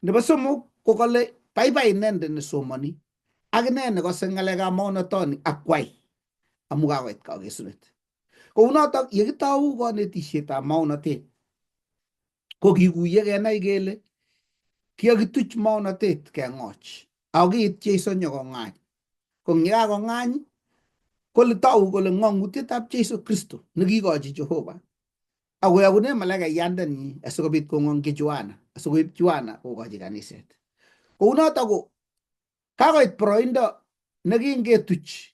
Nebo somok ko kale baibai inendet nesomani ak ine nekose ng'alekab maunatoni akwai amu kakoit kakesunet. Kou notok yekitou kanetisietab maunatet ko kikuye kenai kele kiyakituch maunatet keng'och ako kiit Jeiso nyokong'any. Ko yekakong'any kole tou kole ng'ang'utietab Jeiso Kristo nekikochi Jehova akoyokune malaikaiyandenyi asikobit kong'ongchi Joana asikoib Joana kokochi kaniset. Kou notok ko kakoit boroindo nekingetuch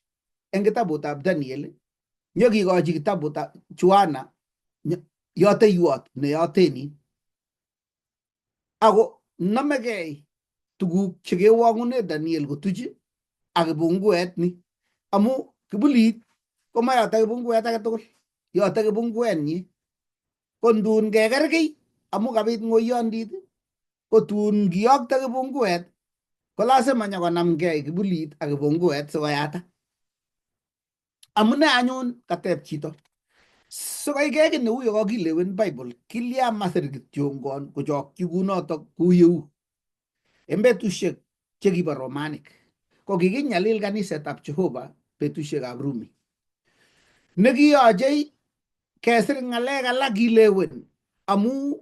eng kitabutab Daniel nyokikochi kitabutab Joana yoteiwot neyoteni ako nomegei tuguk chekewang'une Daniel kotuch ak kibunguet ni amu kibulit komayote kibunguet age tugul, yote kibunguet nyi. Ko ndun kekerkei amu kabit ngoyondit ko tun kiyokto kibunguet ko lazima nyokonamgei kibulit ak kibunguet sikoyata. Amune anyun kateb chito sikai keki neu yo kakilewen Bible kilya masir kityongon kochokchi kunotok kou yeu. En betusiek chekibo Romanik ko kikinyalil kanisetab Jehova betusiekab Rumi, nekiyochei kesir ng'alek alak kilewen amu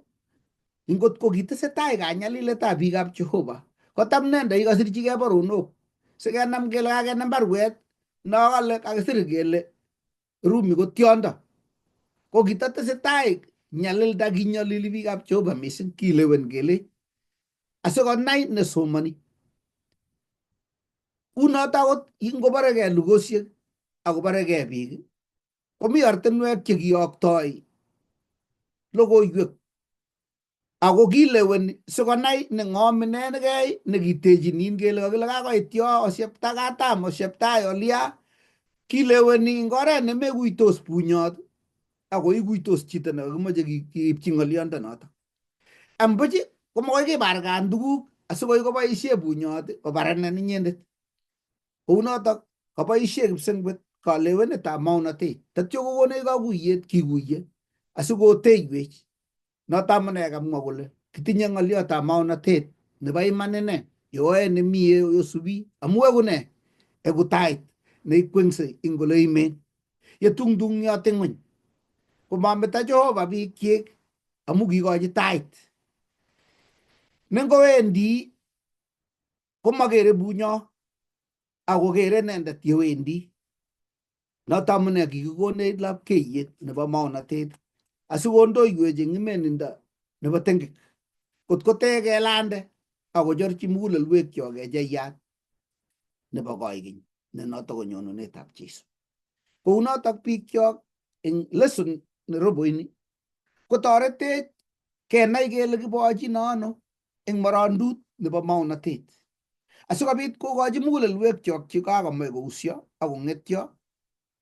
ingot ko kitesetai kanyaliletab biikab Jehova kotam nendai kasirchigei baronok sikenam kele kakenam barwet no kale kakisir kele Rumi ko tiondo. Ko kitatesetai nyalilda kinyalili biikab Jehova mising kilewen kele asikonai nesomani. Unoto akot ingobaregei lugosiek akobaregei biik komi ortinwek chekiyoktoi logoiwek ako kileweni sikonai neng'om inenegei nekitechinin kele kakile kakoit yo osiepta katam osieptai olia kileweni ing oret nemekuitos bunyot ako ikuitos chito nekakimoche keipchi ng'oliondonoto. Ambuch komokoi kibarkan tuguk asikoi koboisie bunyot kobarenen inyendet. Kounotok kaboisie kipsengwet kalewenetab maunotet tatyo kokonech kakuyet kikuye asikoteiywech. Noto amune kamwa kole kitinye ng'oliotab maunotet nebo iman ine yoe nemie yosubi amu eku ne eku tait neikweng'se ing ole imen yetungtung'yot ing ng'ony komameto Jehova biikchik amu kikochi tait nengowendi komakere bunyo akokere inendet yewendi. Noto amune kikikonech lapkeiyet nebo maunotet asikondoiwech eng imenindo nebo tengek kot kotekelande akochorchi mugulelwekyok kecheiyat nebo koikeny ne noto ko nyonunetab Jesu. Kounotok biikchok eng lesson neroboini kotoretech kenai kele kibochino ano eng morondut nebo maunotet asikobit kokochi mugulelwekyok chekakomach kousyo akong'etyo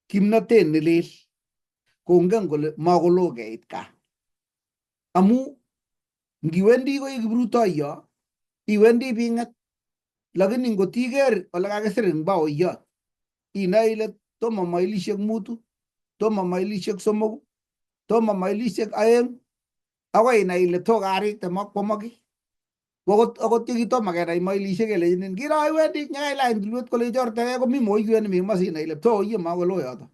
kimnotet nelel kongen kole makoloo keit gaa. Amu ngiwendi koi kiprutoiyo iwendi bing'et, lakini ngotiker ole kakisir eng baoiyot inae ile tomo mailisiek 5, tomo mailisiek 3, tomo mailisiek 2 akoi inai ile to karik temakwomok. Akot yekitomo kenai mailisiek kelechinin kiro iwendi nyakailany tulwet kole ichortegei komi moiywet nemi komosi inai ile to iye makoloo yoto.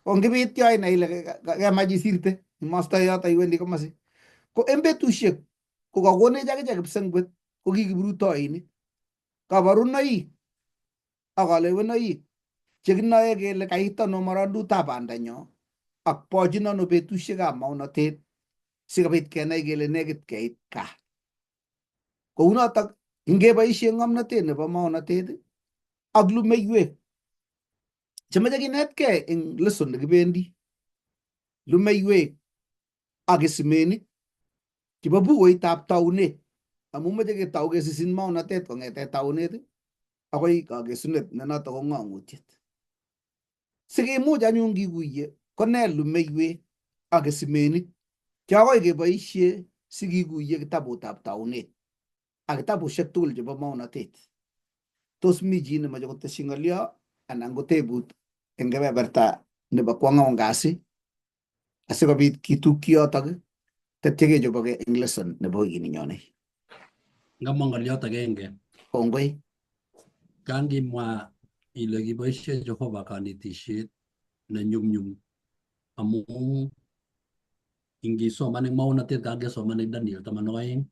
Ko ngibit yo inai ile kemach isirte mosto yoto iwendi komosi. Ko en betusiek ko kakonech akichek kipsengwet ko ki kiprutoinik kabarunoik ak kalewenoik chekinoe kele kait ano morondutab bandanyo ak bochin ano betusiekab maunotet sikobit kenai kele nekit keit gaa. Kounotok ingeboisie ng'omnotet nebo maunotet ak lumeiwek chemoche kinetkei eng lesson nekibendi, lumeiwek ak isimenik chebo bukuitab taunet amu moche ketou kesisin maunotet kong'ete taunet akoi kakesunet ne noto ko ng'ang'utiet. Sikimuch anyun kikuye kone lumeiwek ak isimenik che akoi keboisie sikikuye kitabutab taunet ak kitabusiek tugul chebo maunotet. Tos mi chi nemoche kotesyi ng'olyo anan ko tebut eng kebeberta nebo kwang'wan kasi asikobit kitukyi yotok tetyo kechobokei eng lesson nebo wikini nyone. Ngamwa ng'olyot agenge. Kongoi. Kangimwa ile kiboisie Jehova kanetisiet ne nyumnyum amu ingisoman eng maunotet kangesoman eng Daniel 12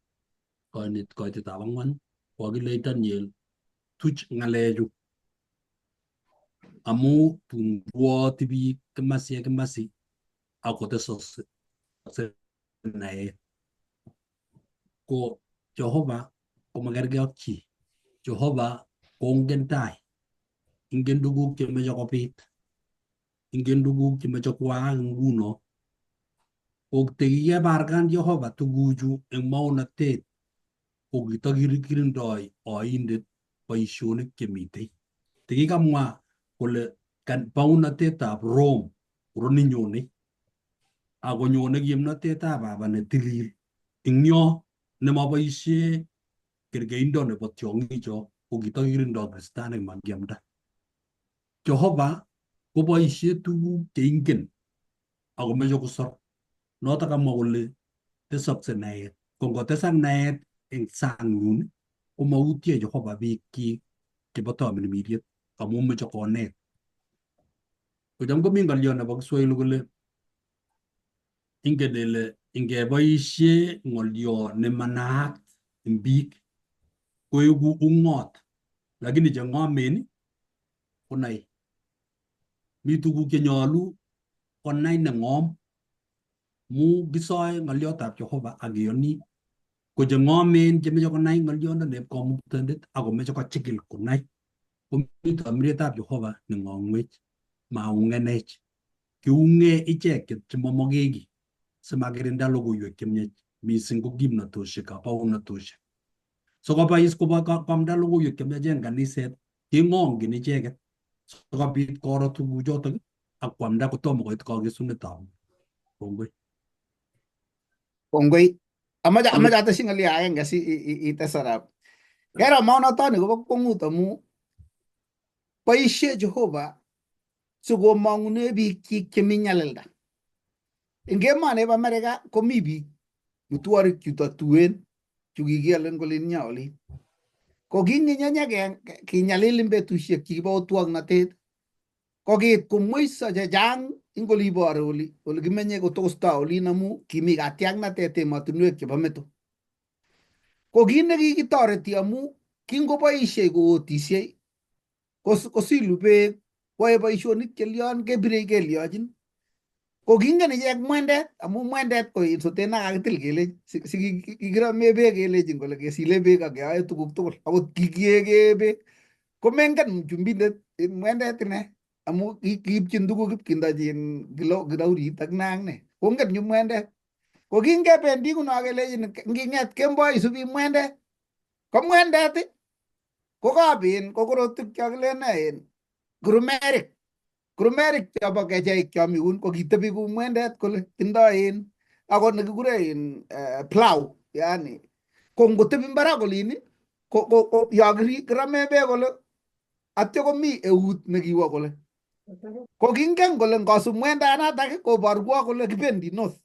koitetab 4 kokile Daniel tuch ng'alechu amu tun bwoti biik kimasi ak kimasi akotesokse naet. Ko Jehova komakergei ak chi. Jehova kongen tai, ingen tuguk chemeche kobit, ingen tuguk chemeche kwaak nguno. Kokitekikebarkan Jehova tuguchu eng maunotet ko kitakirindoi oindet boisionik chemitei. Tikikamwa kole maunotetab Rome koroninyone akonyone kimnotetab Baba netilil ing yo nemaboisie kergeindo nebo tiong'icho ko kitokirindo kristanik makiamda. Jehova koboisie tuguk cheingen akomeche kosor. Notok kamwa kole tesokse naet. Ko ngotesak naet eng sang yun komautie Jehova biikchik chebo tamirmiriet amu meche konet. Kocham komi ng'olyo nebo Kiswahili kole ingen ile ingeboisie ng'olyo nemanaat eng biik koeku ung'ot, lakini cheng'omen konai. Mi tuguk chenyolu konai neng'om mu kisoe ng'olyotab Jehova ak kiyoni. Ko cheng'omen chemeche konai ng'olyondoneb Kamuktaindet akomeche kochikil konai. Komi tamirmirietab Jehova neng'ong'wech maung'enech. Kiung'e icheket chemamoke kiy simakirinda logoiwek chemiach mising ko kimnatosiek ak baunatoshek. Sikobais kwamda logoiwek chemiach eng kaniset keng'ong'in icheket sikobit koro tuguchotok ak kwamda kotomo koit kakesunetab. Kongoi. Kongoi. Amache atesyi ng'olyo agenge si ites arap. Kero maunatoni kobo kwong'ut amu boisie Jehova sikomong'une biikchik chemi nyalilda. Eng emonib Amerika komi biik mutworik chuto tuen chu kikialen kole nya olin. Ko kinginyenye kinyalil betusiek chekibo otwognatet ko kiit komweiso chechang ing olibore oli kimenye kotokostoi olin amu kimi katiaknatet emotinwek chebo meto. Ko kiit nekikitoreti amu kingoboisie kootisiei kosilu beek koyoe boisionik chelyon kebirei kelyochin. Ko kingen ichek mwendet amu mwendet ko sotet nakakitil kele sikikirome beek kelechin kole kesile beek ak keyoe tuguk tugul akot kikiekee beek komengen mchumbindet mwendet ine amu kiipchin tuguk ipkindochin kilaurit ak ne ak ne kongen nyu mwendet. Ko kingebendi kuno kelechin nging'et kemboi isubi mwendet ko mwendet ko kabin ko korotik chokilen kurumerik chobo kecheik chomi un ko kitebi ku mwendet kole tindoi akot nekikure plow yani ko ngotebi mbarak olin ko yo kirome beek kole atyo komi eut nekiwo kole ko kingen kole ngosub mwendanatak koborwo kole kibendi north.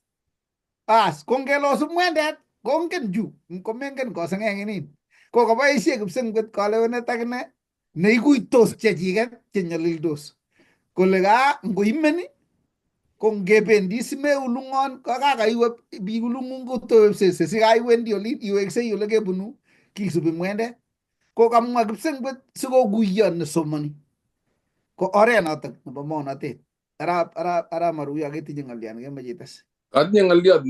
As ko ngelosu mwendet kongen ju komengen koseng'eng'inin ko kaboisie kipsengwet kalewenet akine neikuitos chechiket chenyalildos kole ngoimen ko ngebendi simeulung'on kakaiwe biulung'un kotowepsese sikaiwendi olin iweksei ole kebunu kisubi mwendet. Ko kamwa kipsengwet sikokuiyo nesomoni ko oret notok nebo maunatet. Arap Maruyo ketinye ng'olyo nekemoche ites. Atinye ng'olyot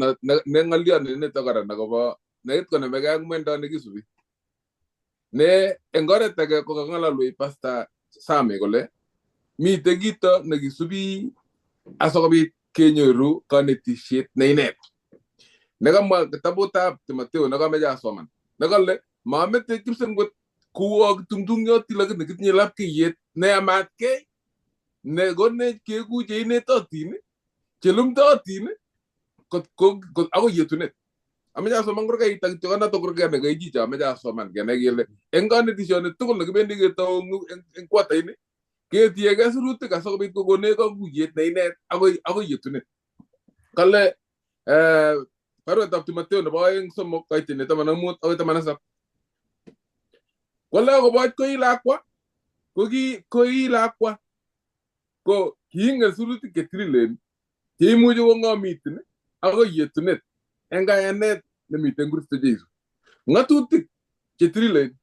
ne ng'olyot nito kora nekobo nekit konemegei ak mwendo nekisubi. Ne eng oret age ko kang'alalwech Pastor Same kole mitei kito nekisubi asikobit kenyoru kanetisiet neinet. Nekamwa kitabutab Timotheo nekameche asoman. Nekale mamete kipsengwet kuwo kitungtung'yot lakini kitinye lapkeiyet neyamatgei nekonech keeku cheinetotin chelumtootin akoi yetunet. Ameche asoman kurgeit ak kityo konato kurget nekaichicho ameche asoman kenai kele eng kanetisioni tugul nekibendi ketau eng kwataini ketiegei sirutik asikobit kokonech kakuyet neinet akoi yetunet. Kale baruetab Timotheo nebo 2:3 koitine 15 akoi 17. Kole akoboch koi lakwa ko kiingen sirutik chetililen cheimuchi kong'omitin akoi yetunet eng kayanet nemiten Kristo Jesu. Ng'atutik chetililen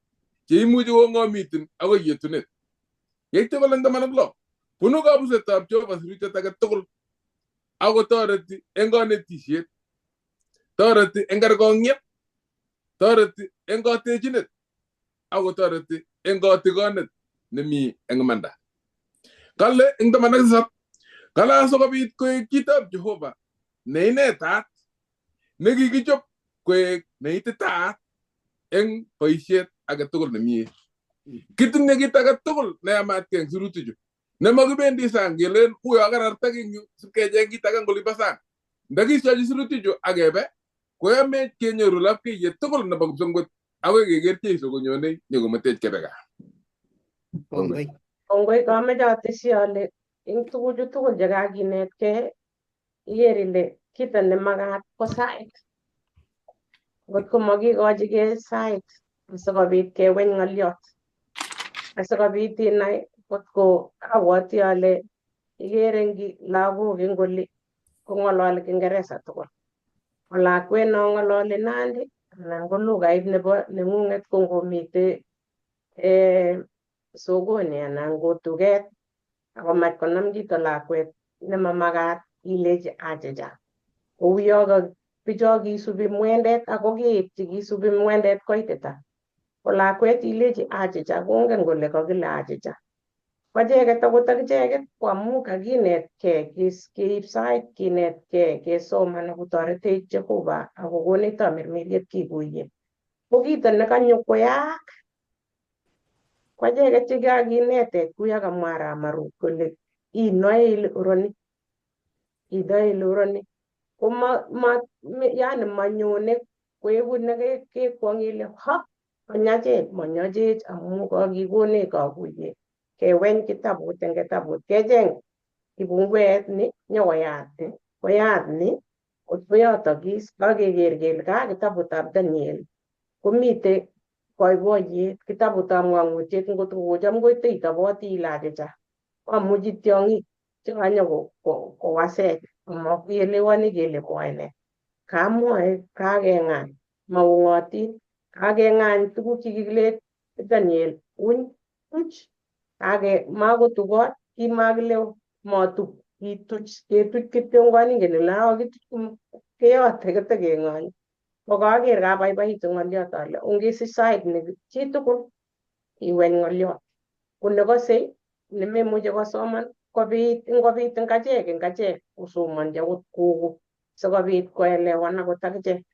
cheimuchi kong'omitin akoi yetunet. Yeityo kole 16 bunu kabusetab Jehova sirutiet age tugul ako toreti eng kanetisiet, toreti eng kerkong'yet, toreti eng katechinet ako toreti eng katigonet nemi eng imanda. Kale eng 17 kale asikobit koek kitab Jehova neinetat nekikichop koek neititaat eng boisiet age tugul nemie. Kitinye kit age tugul neyamatgei eng sirutichu. Nemakibendi sang kelen uyo karartak eng yu sipkecheng kit age ngolibo sang. Ndakisyochi sirutichu akebe koyamech kenyoru lapkeiyet tugul nebo kipsengwet agoi keker Jeiso konyone nyokometech kebe gaa. Kongoi. Kongoi, kameche ateshi ale eng tuguchu tugul chekakinetkei iker ile kito nemakat ko sait. Ngotko makikochigei sait asikobit keweny ng'oliot, asikobit inai kotko abwoti ale ikere lagok eng oli kong'ololi Kingeresa tugul. Ko lakwet no ng'ololi Nandi anan ko lugait nebo neng'ung'et ko ngomite sokoni anan ko tuget akomach konam chito lakwet nemamakat ilechi achicha. Kouyo bicho kisubi mwendet ako keepchi kisubi mwendet koitita. Ko lakwet ilechi achicha kongen kole kakile achicha. Ko icheket akot akicheket ko amu kakinetkei keib sait kinetkei kesoman akotoretech Jehova akokonech tamirmiriet kikuiye. Ko kito nekanyo koyaak ko icheket chekakinetech kuyo kamwa Arap Marut kole inoe ile uroni. Inoe ile uroni. Ko yani manyone koeku nekekwong ile ha konyachech manyachech amu kakikonech kakuye. Keweny kitabut eng kitabut kecheng kibunguet ni nyokoyat ni koyat ni kotko yotokis kakeker kele ka kitabutab Daniel komite boiboiyet kitabutab ng'wang'utiet ngot kocham koiteitoboti ile achicha amuchi tiong'ik chekanyo kowasech amakielewani kele mwoe ne. Kamwoe kakeng'any maung'otin kakeng'any tuguk chekikile Daniel uny tuch makotukot kimakile matup kituch ketuch kityo ngwaningen ile kakituch keyote kitekeng'ony. Ko kaker kabaibaitu ng'oliot ale ongesich sait ne chitugul iweny ng'oliot. Ko nekosei nememuchi kosoman ngobit eng achek kosomanji akot gogo sikobit koelewan akot akichek.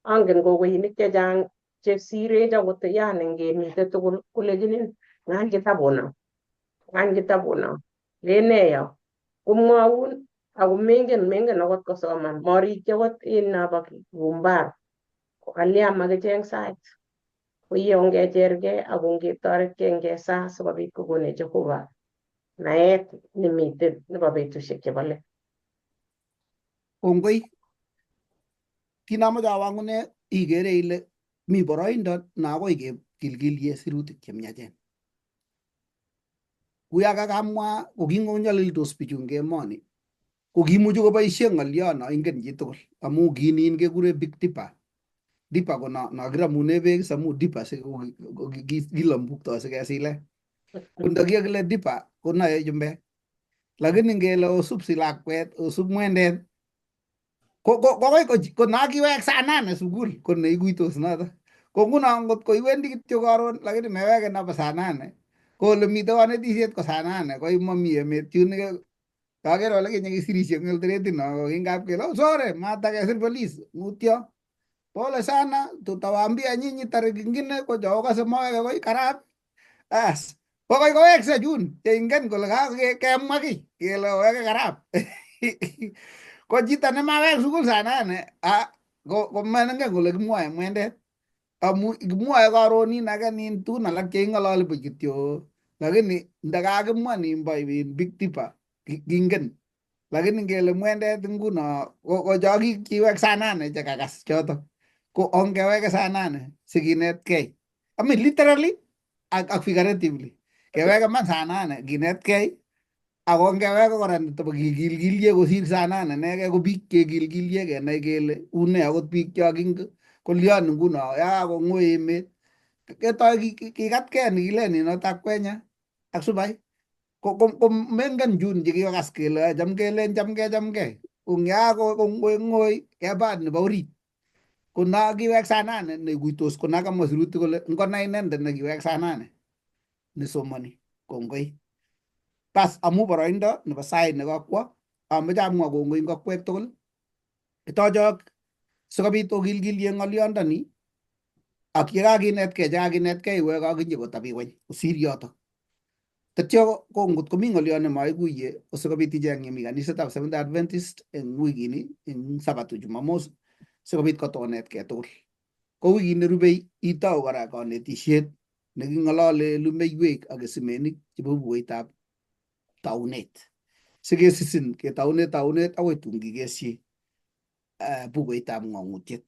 Angen gogoinik chechang chesirech akot yani ngemite tugul kolechinin ng'any kitabut no. Lene yo komwaun ako mengen akot kosoman marikyi akot nabo Kipumbaru. Ko kalya makicheng sait. Koye ongechergei ako ngetoretkei ngesa sikobit kokonech Jehova naet nemite nebo betusiek chebo let. Kongoi. Kinamoche awangune ikere ile mi boroindo nakoi kekilkilye sirutik chemiachen. Kuya kakamwa kokingonyolildos bichu eng emoni kokimuchi koboisie ng'oliono ingen chitugul amu kinin kekure Big Dipper. Dipper ko no kiramune beek samu dipper kilambukto sikesile. Ko ndakikile Dipper konoe chumbek. Lakini ngele osub si lakwet osub mwendet ko nakiwek saa 8 sukul ko neikuitos noto. Ko nguno ngot ko iwendi kityo karon lakini meweke nabo saa 8 ko ole mite kanetisiet ko saa 8 ko imami emet chun kaker ole kenye kisirishe eng Eldoret no kingap kele sore matakesir police mutyo. Pole sana tutawaambia nyinyi tarehe nyingine kwa okase maweke koi karab. As kokoi kowekse chun cheingen kole kemwa kiy kele weke karab. Ko chito nemawek sukul saa 8 ko mengen kole kimwoe mwendet. Amu kimwoe karon nin age nin tun alak cheing'ololi buch kityo. Lakini ndakakimwa nimbo Big Dipper kingen. Lakini ngele mwendet nguno ko cho kiwek saa 8 chekakas choto. Ko ongeweke saa 8 sikinetkei. I mean literally ak figuratively. Keweke man saa 8 kinetkei. Ako ngeweke kora nitobo kikilkilye kosir saa 8 neke ko biik kekilkilye kenai kele une akot biik chokingen kolyon nguno ya kong'oi emet. Ketoi kikatkei nikilen inoto Kwenya ak Subai. Ko mengen chun chekikokas kele chamgei. Ungya kong'oi kebat nebo orit. Ko na kiwek saa 8 neikuitos ko nakamwa sirutik kole ngonai inendet nekiwek saa 8 nesomani. Kongoi. Bas amu boroindo nebo sait nekakwo amoche amwa kongoi ngokwek tugul. Itochok sikobit okilkilye ng'oliondoni ak yekakinetkei chekakinetkei iwe kakinye kotabiweny kosir yoto. Tetyo ko ngot komi ng'olion nemaikuiye ko sikobit icheng yemi kanisetab Seventh Adventist eng wikini eng Sabato Jumamos sikobit kotonetkei tugul. Ko wikit nerubei itou kora kanetisiet neking'olole lumeiwek ak kesimenik chebo bukuitab taunet. Sikesisin ketaunet akoi tun kikesyi bukuitab ng'ong'utiet.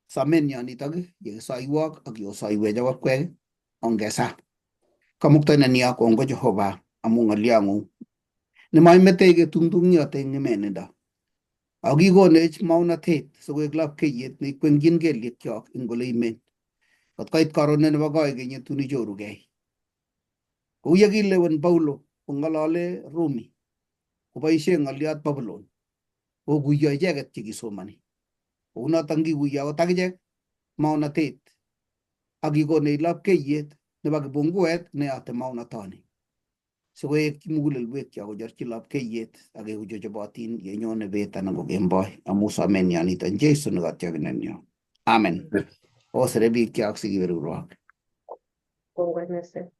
Somen yonitok yekisoiwok ak yosoiwech akokwek ongesa. Kamuktoineni kongoi Jehova amu ng'olyong'ung nemaimetech ketungtung'yote eng imenindo. Ako kikonech maunotet sikoek lapkeiyet neikweng'chin kelyekyok eng ole imen. Kot koit karon nebo koigeny tun ichorugei. Kou ye kilewen Paulo kong'olole Rumi koboisie ng'olyot Babylon kokuyo icheket chekisomani. Kou notok ngikuyo akot akichek maunotet ak kikonech lapkeiyet nebo kibunguet neyote maunotoni. Sikoek mugulelwekyok kochorchi lapkeiyet ak keuchochobotin yenyone bet anan ko kemboi amu somen yonito eng Jeiso ne katyokinenyo. Amen. Osere bikyok sikiberurwok. Kongoi missing.